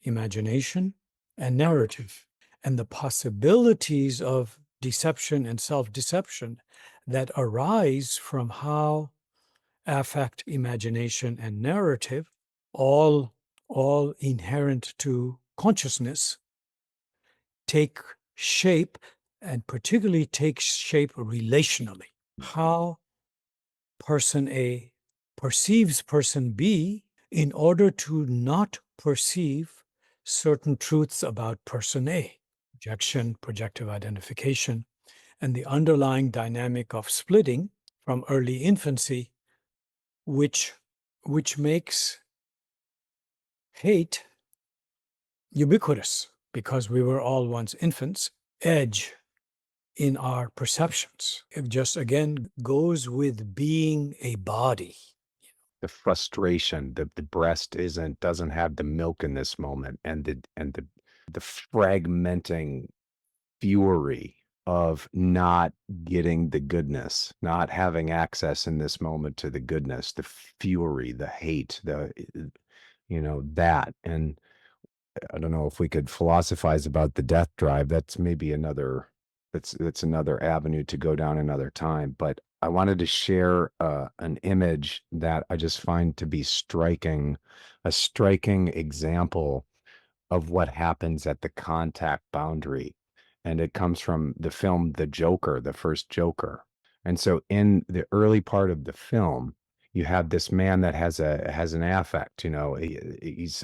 imagination, and narrative, and the possibilities of deception and self-deception that arise from how affect, imagination, and narrative, all inherent to consciousness, take shape, and particularly take shape relationally. How person A perceives person B in order to not perceive certain truths about person A. Projection, projective identification, and the underlying dynamic of splitting from early infancy, which makes hate ubiquitous because we were all once infants, edge in our perceptions. It just again goes with being a body. The frustration, the breast doesn't have the milk in this moment, and the fragmenting fury of not getting the goodness, not having access in this moment to the goodness, the fury, the hate, that. And I don't know if we could philosophize about the death drive. That's maybe that's another avenue to go down another time. But I wanted to share an image that I just find to be a striking example of what happens at the contact boundary. And it comes from the film The Joker, the first Joker. And so in the early part of the film, you have this man that has an affect, he's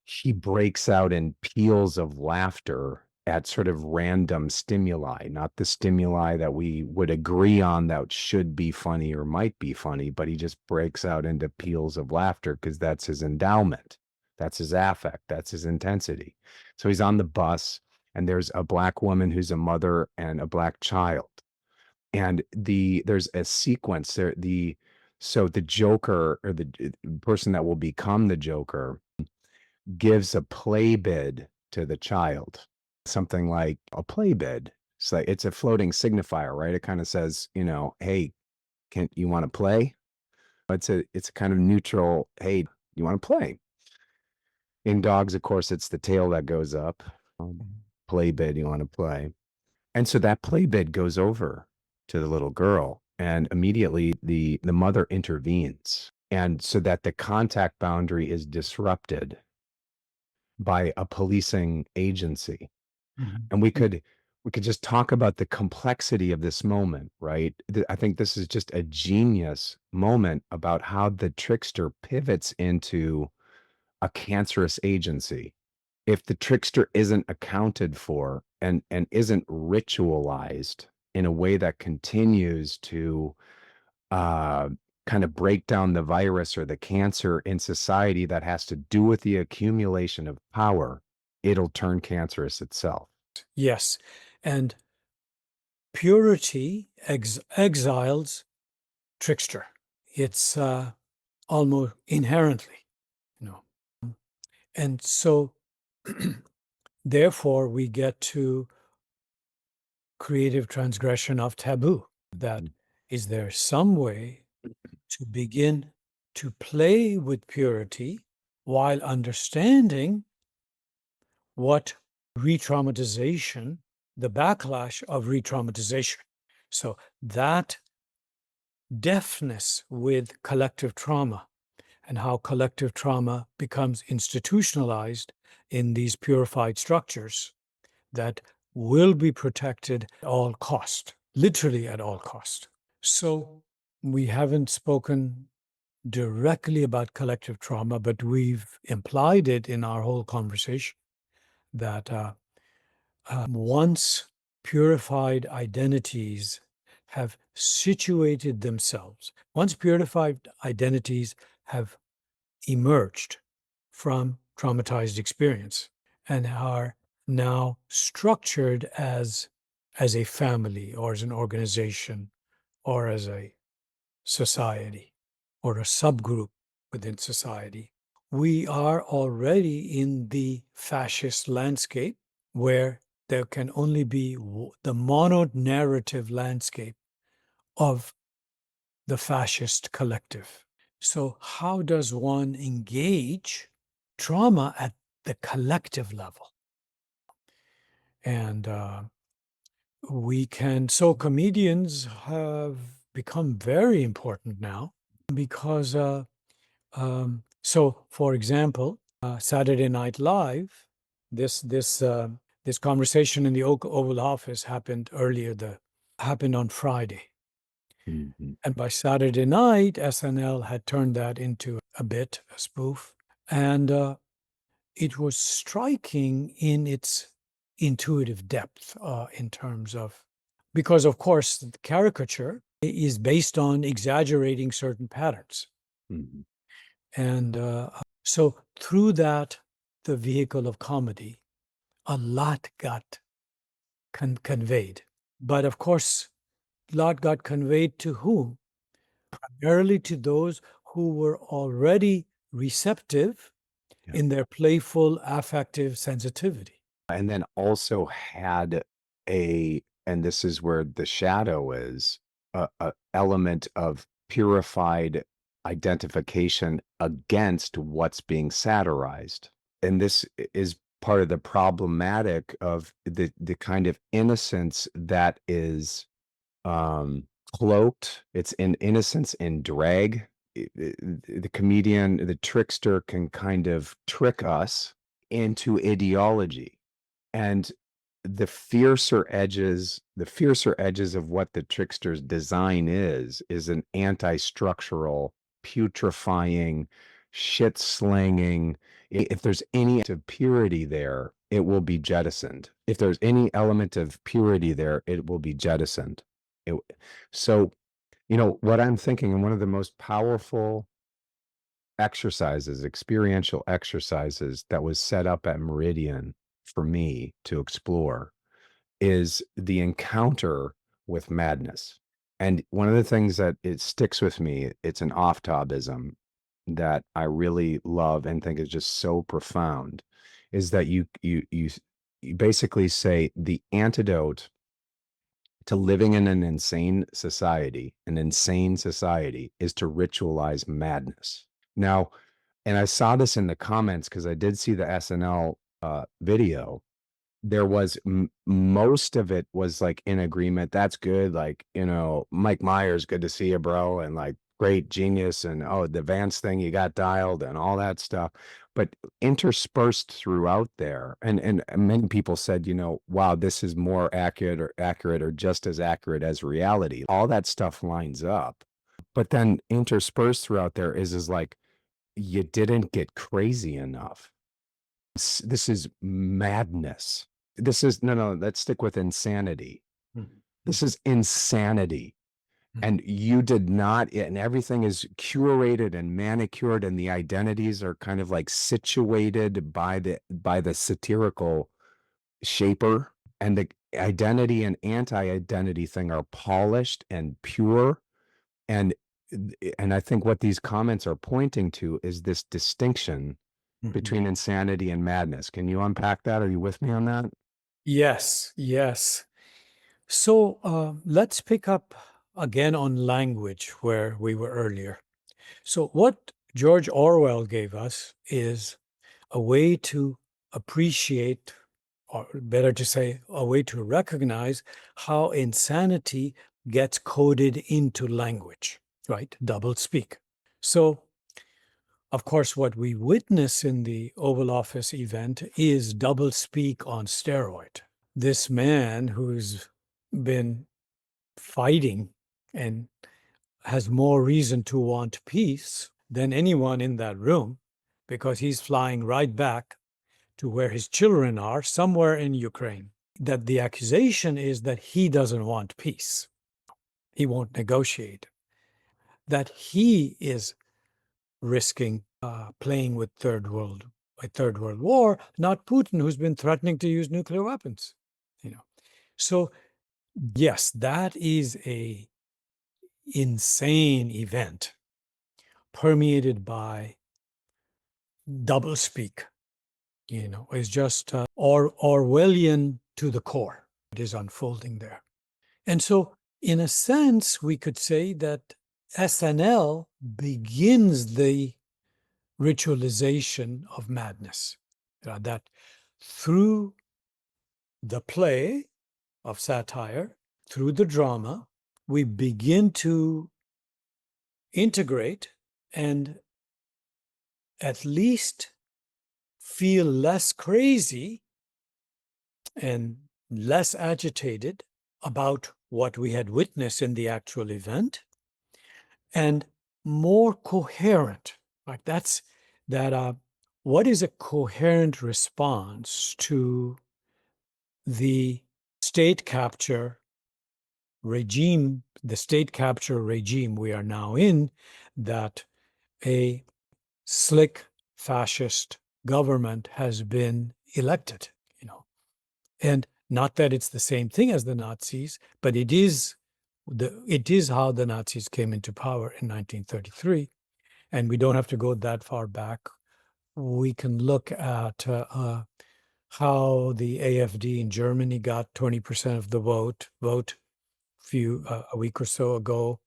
he breaks out in peals of laughter at sort of random stimuli, not the stimuli that we would agree on that should be funny or might be funny, but he just breaks out into peals of laughter because that's his endowment. That's his affect. That's his intensity. So he's on the bus, and there's a Black woman who's a mother and a Black child. And there's a sequence there. So the Joker, or the person that will become the Joker, gives a play bid to the child, something like a play bid. It's like, it's a floating signifier, right? It kind of says, hey, can you want to play? It's a kind of neutral, hey, you want to play? In dogs, of course, it's the tail that goes up. Play bid, you want to play? And so that play bid goes over to the little girl, and immediately the mother intervenes, and so that the contact boundary is disrupted by a policing agency. And we could just talk about the complexity of this moment, right? I think this is just a genius moment about how the trickster pivots into a cancerous agency. If the trickster isn't accounted for and isn't ritualized in a way that continues to uh, kind of break down the virus or the cancer in society that has to do with the accumulation of power, it'll turn cancerous itself. Yes. And purity exiles trickster. It's almost inherently, you know. And so, therefore, we get to creative transgression of taboo. That is there some way to begin to play with purity while understanding what re-traumatization, the backlash of re-traumatization. So that deftness with collective trauma and how collective trauma becomes institutionalized in these purified structures that will be protected at all cost, literally at all cost. So we haven't spoken directly about collective trauma, but we've implied it in our whole conversation that once purified identities have situated themselves, once purified identities have emerged from traumatized experience and are now structured as a family or as an organization or as a society or a subgroup within society, we are already in the fascist landscape where there can only be the mono-narrative landscape of the fascist collective. So how does one engage trauma at the collective level? And so comedians have become very important now because, so for example, Saturday Night Live, this conversation in the Oval Office happened happened on Friday. Mhm. And by Saturday night, SNL had turned that into a spoof. And it was striking in its intuitive depth in terms of, because of course, the caricature is based on exaggerating certain patterns. Mhm. And so through that, the vehicle of comedy, a lot got conveyed. But of course, a lot got conveyed to whom? Primarily to those who were already receptive Yeah. in their playful affective sensitivity. And then also had and this is where the shadow is, a element of purified identification against what's being satirized. And this is part of the problematic of the kind of innocence that is cloaked. It's in innocence in drag. The comedian, the trickster, can kind of trick us into ideology, and the fiercer edges of what the trickster's design is an anti-structural, putrefying, shit slanging. If there's any of purity there, it will be jettisoned. If there's any element of purity there, it will be jettisoned. So, what I'm thinking, and one of the most powerful exercises, experiential exercises that was set up at Meridian for me to explore is the encounter with madness. And one of the things that it sticks with me, it's an Aftabism that I really love and think is just so profound, is that you basically say the antidote to living in an insane society is to ritualize madness. Now, and I saw this in the comments because I did see the SNL video. There was most of it was like in agreement. That's good. Like, Mike Myers, good to see you, bro. And like, great genius. And the Vance thing, you got dialed and all that stuff. But interspersed throughout there, and many people said, wow, this is more accurate or just as accurate as reality. All that stuff lines up. But then interspersed throughout there is like, you didn't get crazy enough. This is madness. This is no, let's stick with insanity. Mhm. This is insanity. Mhm. And you did not, and everything is curated and manicured, and the identities are kind of like situated by the satirical shaper, and the identity and anti-identity thing are polished and pure. And I think what these comments are pointing to is this distinction Mhm. between insanity and madness. Can you unpack that? Are you with me on that? Yes, yes. So let's pick up again on language where we were earlier. So what George Orwell gave us is a way to appreciate, or better to say, a way to recognize how insanity gets coded into language, right? Double speak. So, of course, what we witness in the Oval Office event is double speak on steroid. This man who's been fighting and has more reason to want peace than anyone in that room because he's flying right back to where his children are, somewhere in Ukraine. That the accusation is that he doesn't want peace. He won't negotiate. That he is risking playing with a third world war, not Putin, who's been threatening to use nuclear weapons. So yes, that is a insane event permeated by doublespeak. It's just Orwellian to the core. It is unfolding there. And so, in a sense, we could say that SNL begins the ritualization of madness. That through the play of satire, through the drama, we begin to integrate and at least feel less crazy and less agitated about what we had witnessed in the actual event, and more coherent. Like what is a coherent response to the state capture regime, the state capture regime we are now in, that a slick fascist government has been elected, and not that it's the same thing as the Nazis, but it is how the Nazis came into power in 1933. And we don't have to go that far back. We can look at how the AfD in Germany got 20% of the vote a week or so ago.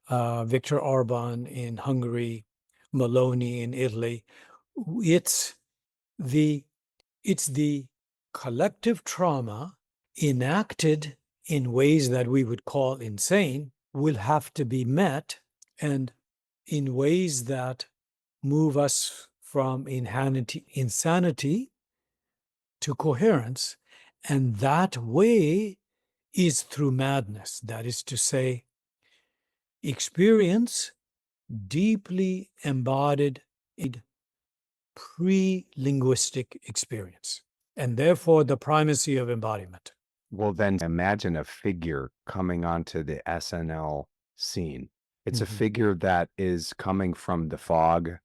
Viktor Orban in Hungary, Meloni in Italy. It's the collective trauma enacted in ways that we would call insane will have to be met, and in ways that move us from insanity to coherence. And that way is through madness. That is to say, experience deeply embodied pre-linguistic experience, and therefore the primacy of embodiment. Well, then imagine a figure coming onto the SNL scene. It's a Mhm. figure that is coming from the fog.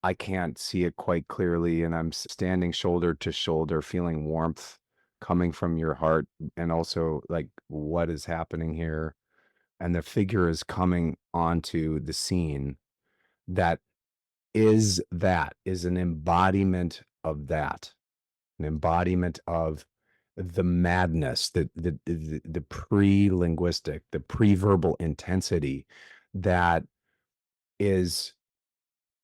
I can't see it quite clearly, and I'm standing shoulder to shoulder, feeling warmth coming from your heart, and also like, what is happening here? And the figure is coming onto the scene that is an embodiment of that, an embodiment of the madness, the pre-linguistic, the pre-verbal intensity that is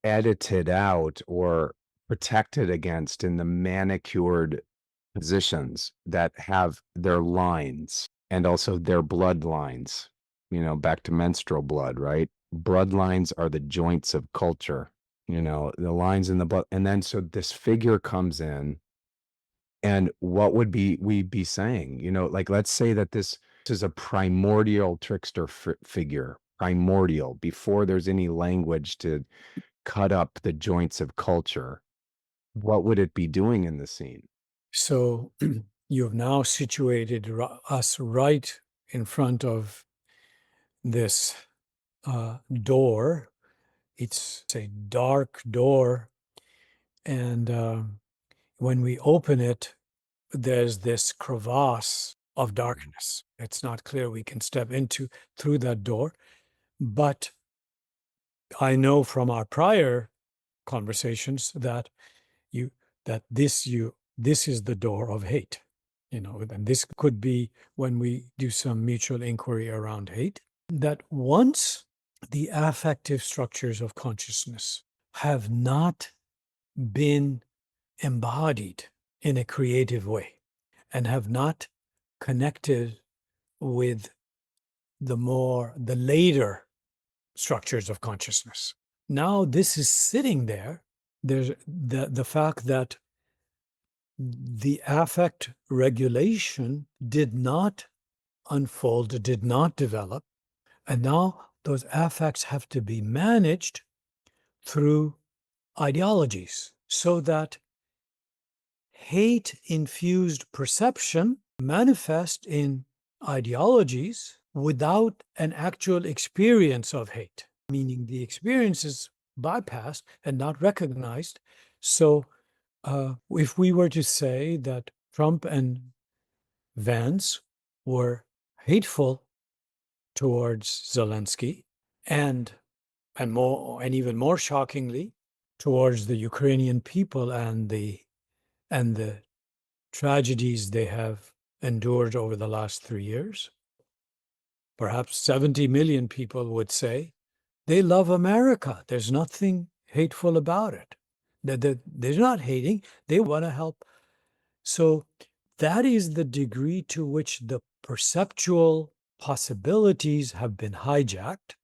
edited out or protected against in the manicured positions that have their lines and also their bloodlines. Back to menstrual blood, right? Bloodlines are the joints of culture, the lines in the blood. And then so this figure comes in, and what would we be saying? Like, let's say that this is a primordial trickster figure, primordial, before there's any language to cut up the joints of culture. What would it be doing in the scene? So you've now situated us right in front of this door. It's a dark door, and when we open it, there's this crevasse of darkness. It's not clear we can step through that door, but I know from our prior conversations that you that this is the door of hate, and this could be when we do some mutual inquiry around hate, that once the affective structures of consciousness have not been embodied in a creative way and have not connected with the later structures of consciousness. Now this is sitting there. There's the fact that the affect regulation did not unfold, did not develop, and now those affects have to be managed through ideologies so that hate-infused perception manifests in ideologies without an actual experience of hate, meaning the experience is bypassed and not recognized. So if we were to say that Trump and Vance were hateful towards Zelensky and even more shockingly towards the Ukrainian people and the tragedies they have endured over the last 3 years, perhaps 70 million people would say they love America. There's nothing hateful about it. They're not hating, they want to help. So that is the degree to which the perceptual possibilities have been hijacked.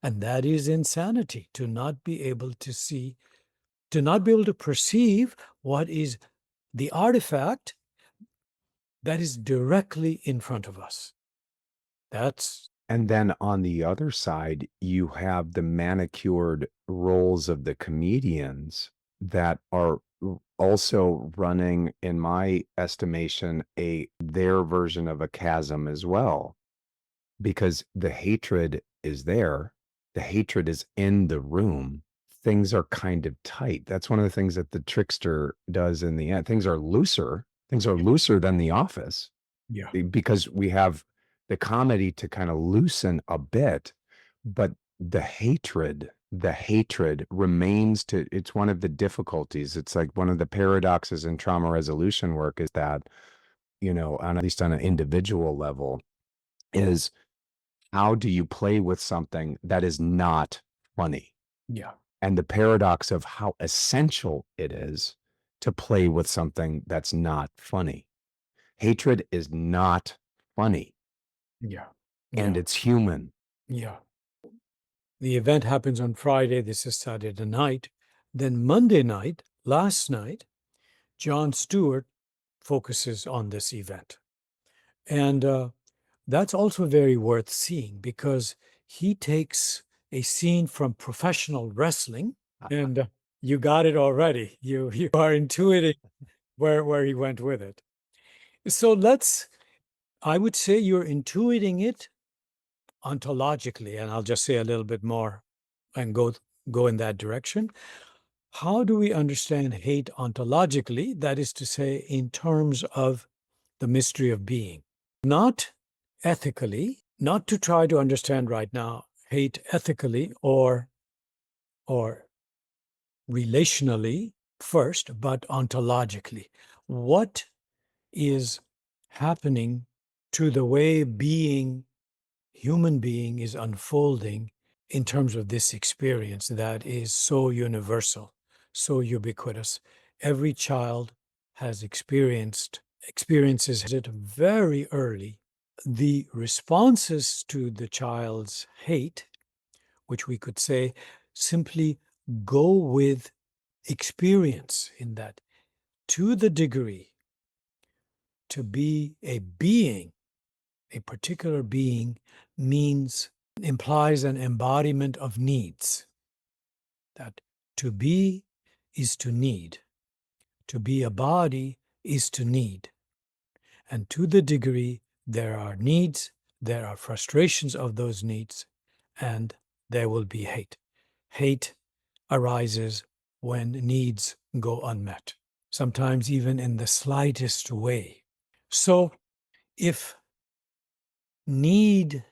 And that is insanity, to not be able to see, to not be able to perceive what is the artifact that is directly in front of us. And then on the other side, you have the manicured roles of the comedians that are also running, in my estimation, their version of a chasm as well, because the hatred is there. The hatred is in the room. Things are kind of tight. That's one of the things that the trickster does in the end. Things are looser. Things are looser than The Office, Yeah. because we have the comedy to kind of loosen a bit, but the hatred remains. It's one of the difficulties. It's like one of the paradoxes in trauma resolution work is that, at least on an individual level, is how do you play with something that is not funny? Yeah. And the paradox of how essential it is to play with something that's not funny. Hatred is not funny, Yeah. and Yeah. it's human. Yeah. The event happens on Friday. This is Saturday night. Then Monday night, last night, Jon Stewart focuses on this event. And that's also very worth seeing because he takes a scene from professional wrestling and You got it already. You are intuiting where he went with it. So I would say you're intuiting it ontologically, and I'll just say a little bit more and go in that direction. How do we understand hate ontologically? That is to say, in terms of the mystery of being, not ethically, not to try to understand right now hate ethically or relationally first, but ontologically. What is happening to the way human being is unfolding in terms of this experience that is so universal, so ubiquitous? Every child has experiences it very early. The responses to the child's hate, which we could say simply go with experience, in that to the degree to be a being, a particular being, implies an embodiment of needs. That to be is to need. To be a body is to need. And to the degree there are needs, there are frustrations of those needs, and there will be hate. Hate arises when needs go unmet, sometimes even in the slightest way. So if need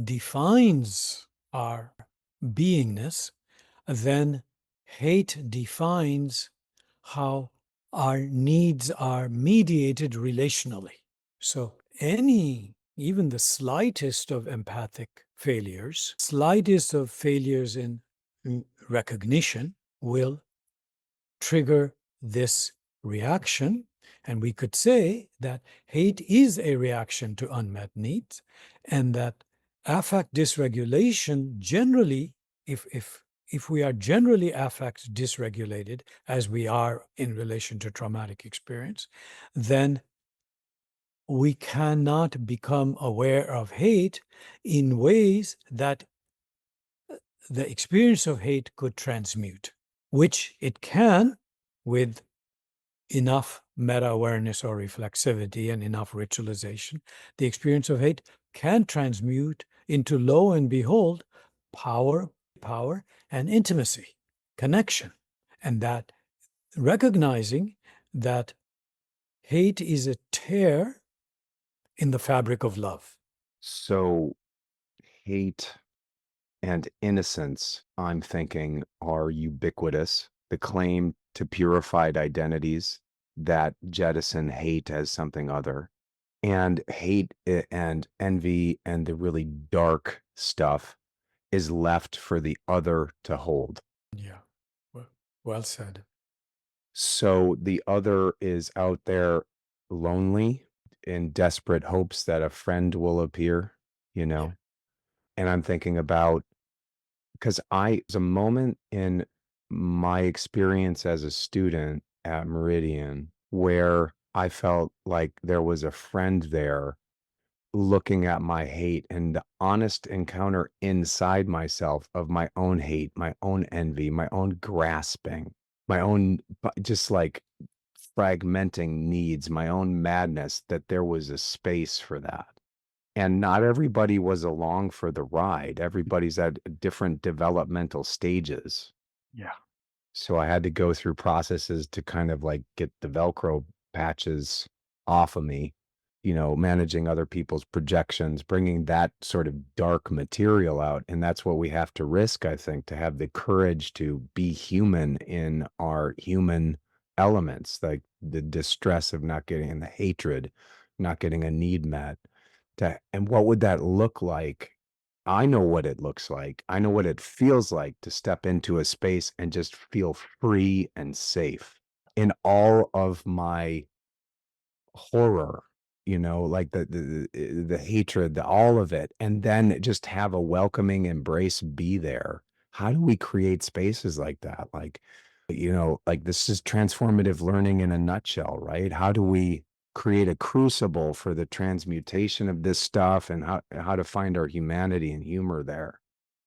defines our beingness, then hate defines how our needs are mediated relationally. So even the slightest of empathic failures, slightest of failures in recognition will trigger this reaction. And we could say that hate is a reaction to unmet needs, and that affect dysregulation generally, if we are generally affect dysregulated, as we are in relation to traumatic experience, then we cannot become aware of hate in ways that the experience of hate could transmute, which it can with enough meta-awareness or reflexivity and enough ritualization. The experience of hate can transmute into, lo and behold, power, and intimacy, connection. And that recognizing that hate is a tear in the fabric of love. So hate and innocence, I'm thinking, are ubiquitous. The claim to purified identities that jettison hate as something other, and hate and envy and the really dark stuff is left for the other to hold. Yeah, well said. So the other is out there lonely in desperate hopes that a friend will appear, you Yeah. know? And I'm thinking about, because there's a moment in my experience as a student at Meridian where I felt like there was a friend there looking at my hate and the honest encounter inside myself of my own hate, my own envy, my own grasping, my own just like fragmenting needs, my own madness, that there was a space for that. And not everybody was along for the ride. Everybody's at different developmental stages. Yeah. So I had to go through processes to kind of like get the Velcro patches off of me, managing other people's projections, bringing that sort of dark material out. And that's what we have to risk, I think, to have the courage to be human in our human elements, like the distress of not getting, and the hatred, not getting a need met. And what would that look like? I know what it looks like. I know what it feels like to step into a space and just feel free and safe in all of my horror, like the hatred, all of it, and then just have a welcoming embrace be there. How do we create spaces like that? Like this is transformative learning in a nutshell, right? How do we create a crucible for the transmutation of this stuff, and how to find our humanity and humor there?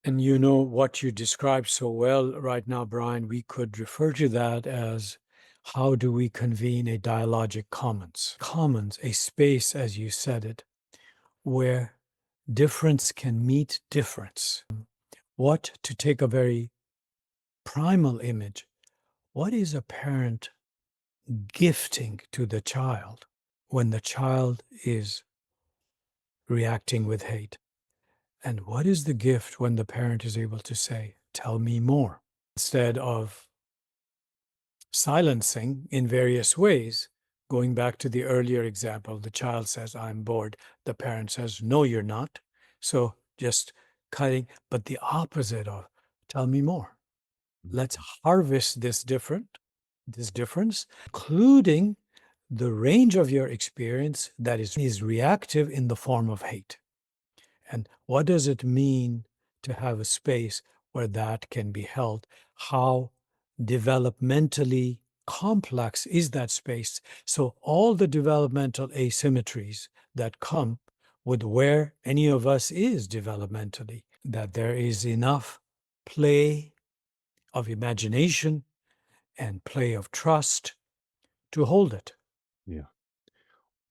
And you know what you described so well right now, Brian, we could refer to that as how do we convene a dialogic commons? Commons, a space, as you said it, where difference can meet difference. What, to take a very primal image, what is a parent gifting to the child when the child is reacting with hate? And what is the gift when the parent is able to say, tell me more, instead of silencing in various ways? Going back to the earlier example, the child says, I'm bored. The parent says, no, you're not. So just cutting, but the opposite of, tell me more. Let's harvest this difference, including the range of your experience that is reactive in the form of hate. And what does it mean to have a space where that can be held? How developmentally complex is that space? So all the developmental asymmetries that come with where any of us is developmentally, that there is enough play of imagination and play of trust to hold it. Yeah.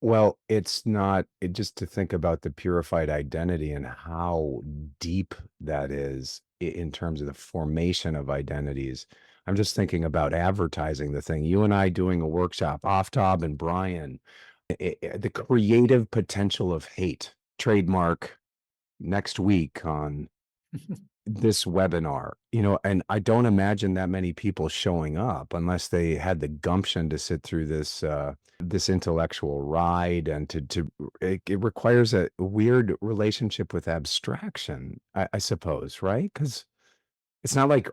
Well, it's not just to think about the purified identity and how deep that is in terms of the formation of identities. I'm just thinking about advertising the thing. You and I doing a workshop, Aftab and Brian, the creative potential of hate, trademark next week on this webinar, and I don't imagine that many people showing up unless they had the gumption to sit through this intellectual ride, and it requires a weird relationship with abstraction, I suppose, right? Because it's not like,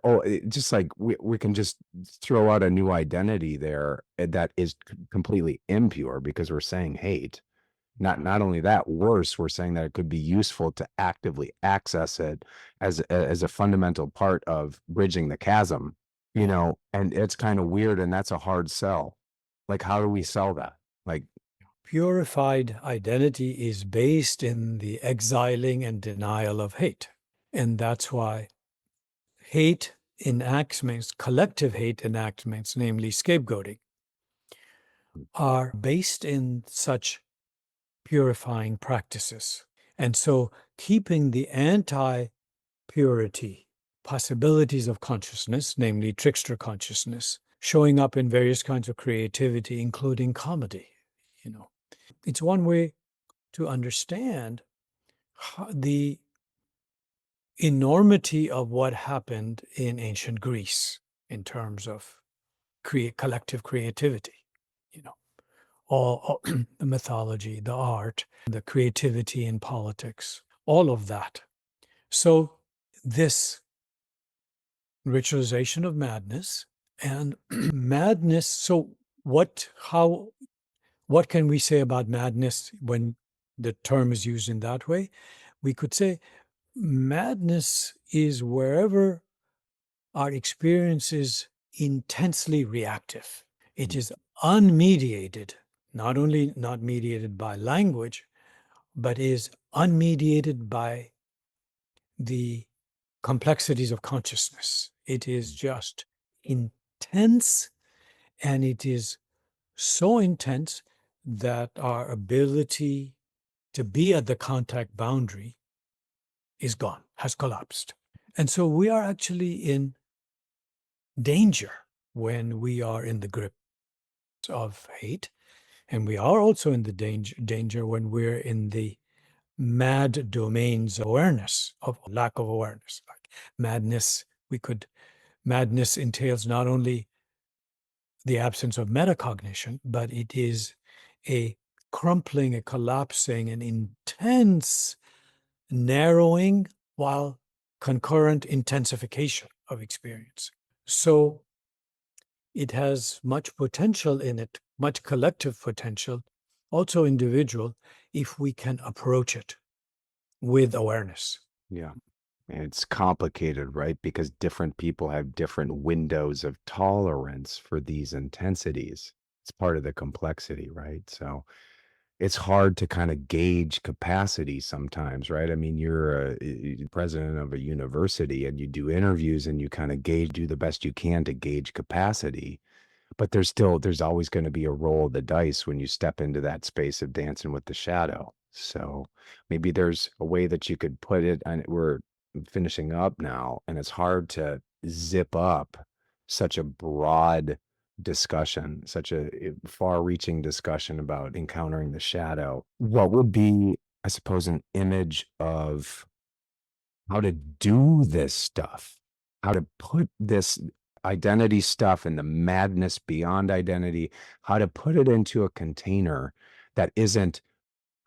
just like we can just throw out a new identity there that is completely impure because we're saying hate. Not only that, worse, we're saying that it could be useful to actively access it as a fundamental part of bridging the chasm, and it's kind of weird, and that's a hard sell. Like, how do we sell that? Like, Purified identity is based in the exiling and denial of hate. And that's why hate enactments, collective hate enactments, namely scapegoating, are based in such purifying practices. And so keeping the anti-purity possibilities of consciousness, namely trickster consciousness, showing up in various kinds of creativity, including comedy. It's one way to understand the enormity of what happened in ancient Greece in terms of collective creativity. You know, all the mythology, the art, the creativity in politics, all of that. So this ritualization of madness and madness. So what can we say about madness when the term is used in that way? We could say madness is wherever our experience is intensely reactive. It is unmediated, not only not mediated by language, but is unmediated by the complexities of consciousness. It is just intense, and it is so intense that our ability to be at the contact boundary is gone, has collapsed. And so we are actually in danger when we are in the grip of hate. And we are also in the danger when we're in the mad domains of awareness, of lack of awareness. Like madness, madness entails not only the absence of metacognition, but it is a crumpling, a collapsing, an intense narrowing while concurrent intensification of experience. So it has much potential in it, much collective potential, also individual, if we can approach it with awareness. yeah. And it's complicated, right? Because different people have different windows of tolerance for these intensities. It's part of the complexity, right? So it's hard to kind of gauge capacity sometimes, right? I mean, you're a president of a university and you do interviews and you kind of do the best you can to gauge capacity. But there's always going to be a roll of the dice when you step into that space of dancing with the shadow. So maybe there's a way that you could put it, and we're finishing up now, and it's hard to zip up such a broad discussion, such a far-reaching discussion about encountering the shadow. What would be, I suppose, an image of how to do this stuff, how to put this identity stuff and the madness beyond identity, how to put it into a container that isn't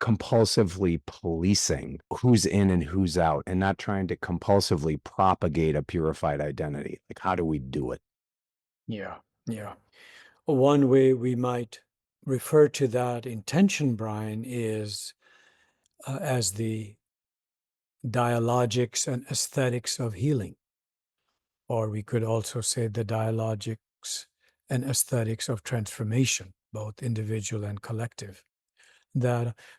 compulsively policing who's in and who's out and not trying to compulsively propagate a purified identity. Like, how do we do it? Yeah, yeah. One way we might refer to that intention, Brian, is as the dialogics and aesthetics of healing. Or we could also say the dialogics and aesthetics of transformation, both individual and collective.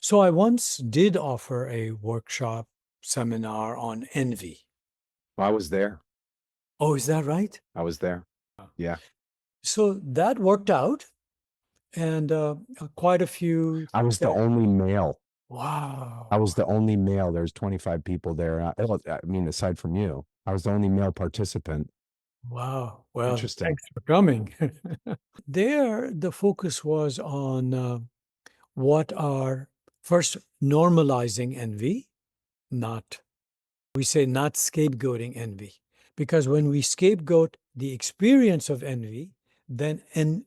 So I once did offer a workshop seminar on envy. I was there. Oh, is that right? I was there. Yeah. So that worked out, and quite a few I was the said, only male. I wow, was the only male. There's 25 people there. I mean, aside from you, I was the only male participant. wow. Well, Interesting. thanks for coming. There, the focus was on what are first normalizing envy, not, we say not scapegoating envy. Because when we scapegoat the experience of envy, then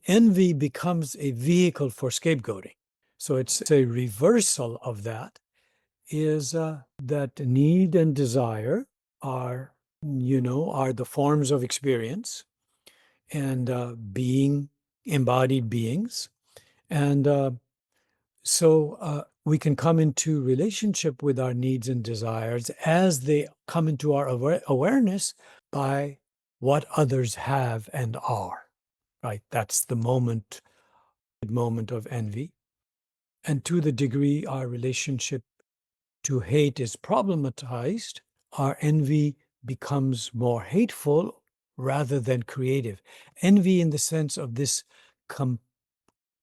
envy becomes a vehicle for scapegoating. So it's a reversal of that, is that need and desire are, are the forms of experience and being embodied beings. And so we can come into relationship with our needs and desires as they come into our awareness by what others have and are, right? That's the moment of envy. And to the degree our relationship to hate is problematized, our envy becomes more hateful rather than creative. Envy in the sense of this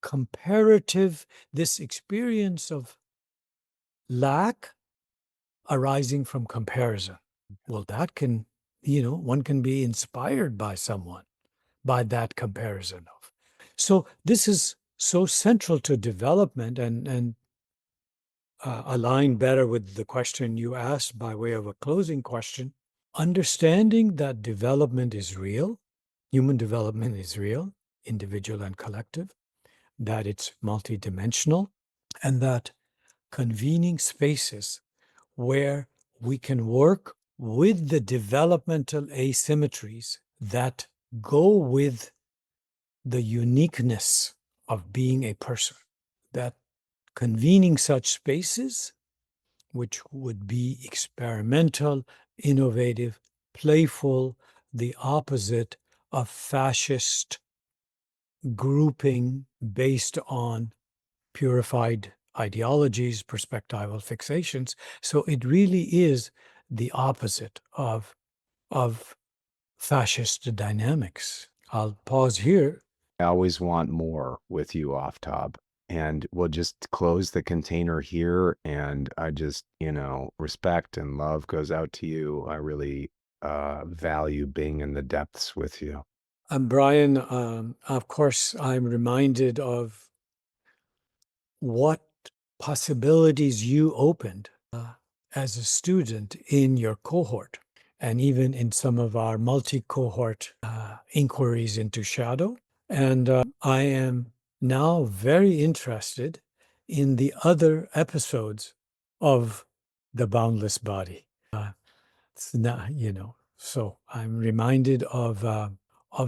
comparative, this experience of lack arising from comparison. Well, that can, one can be inspired by someone, by that comparison of. So this is so central to development and align better with the question you asked by way of a closing question. Understanding that development is real, human development is real, individual and collective, that it's multidimensional, and that convening spaces where we can work with the developmental asymmetries that go with the uniqueness of being a person, that convening such spaces, which would be experimental, innovative, playful, the opposite of fascist grouping based on purified ideologies, perspectival fixations. So it really is the opposite of fascist dynamics. I'll pause here. I always want more with you, Aftab. And we'll just close the container here. And I just, respect and love goes out to you. I really value being in the depths with you. Brian, of course, I'm reminded of what possibilities you opened as a student in your cohort, and even in some of our multi-cohort inquiries into shadow. And I am now very interested in the other episodes of The Boundless Body. It's not, so I'm reminded of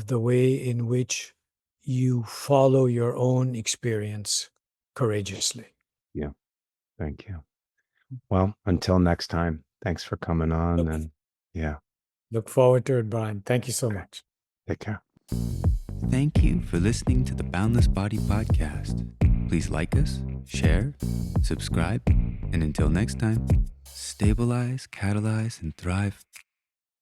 the way in which you follow your own experience courageously. Yeah. Thank you. Well, until next time, thanks for coming on. And yeah, Look forward to it, Brian. Thank you so much. take care. Thank you for listening to the Boundless Body Podcast. Please like us, share, subscribe, and until next time, stabilize, catalyze, and thrive.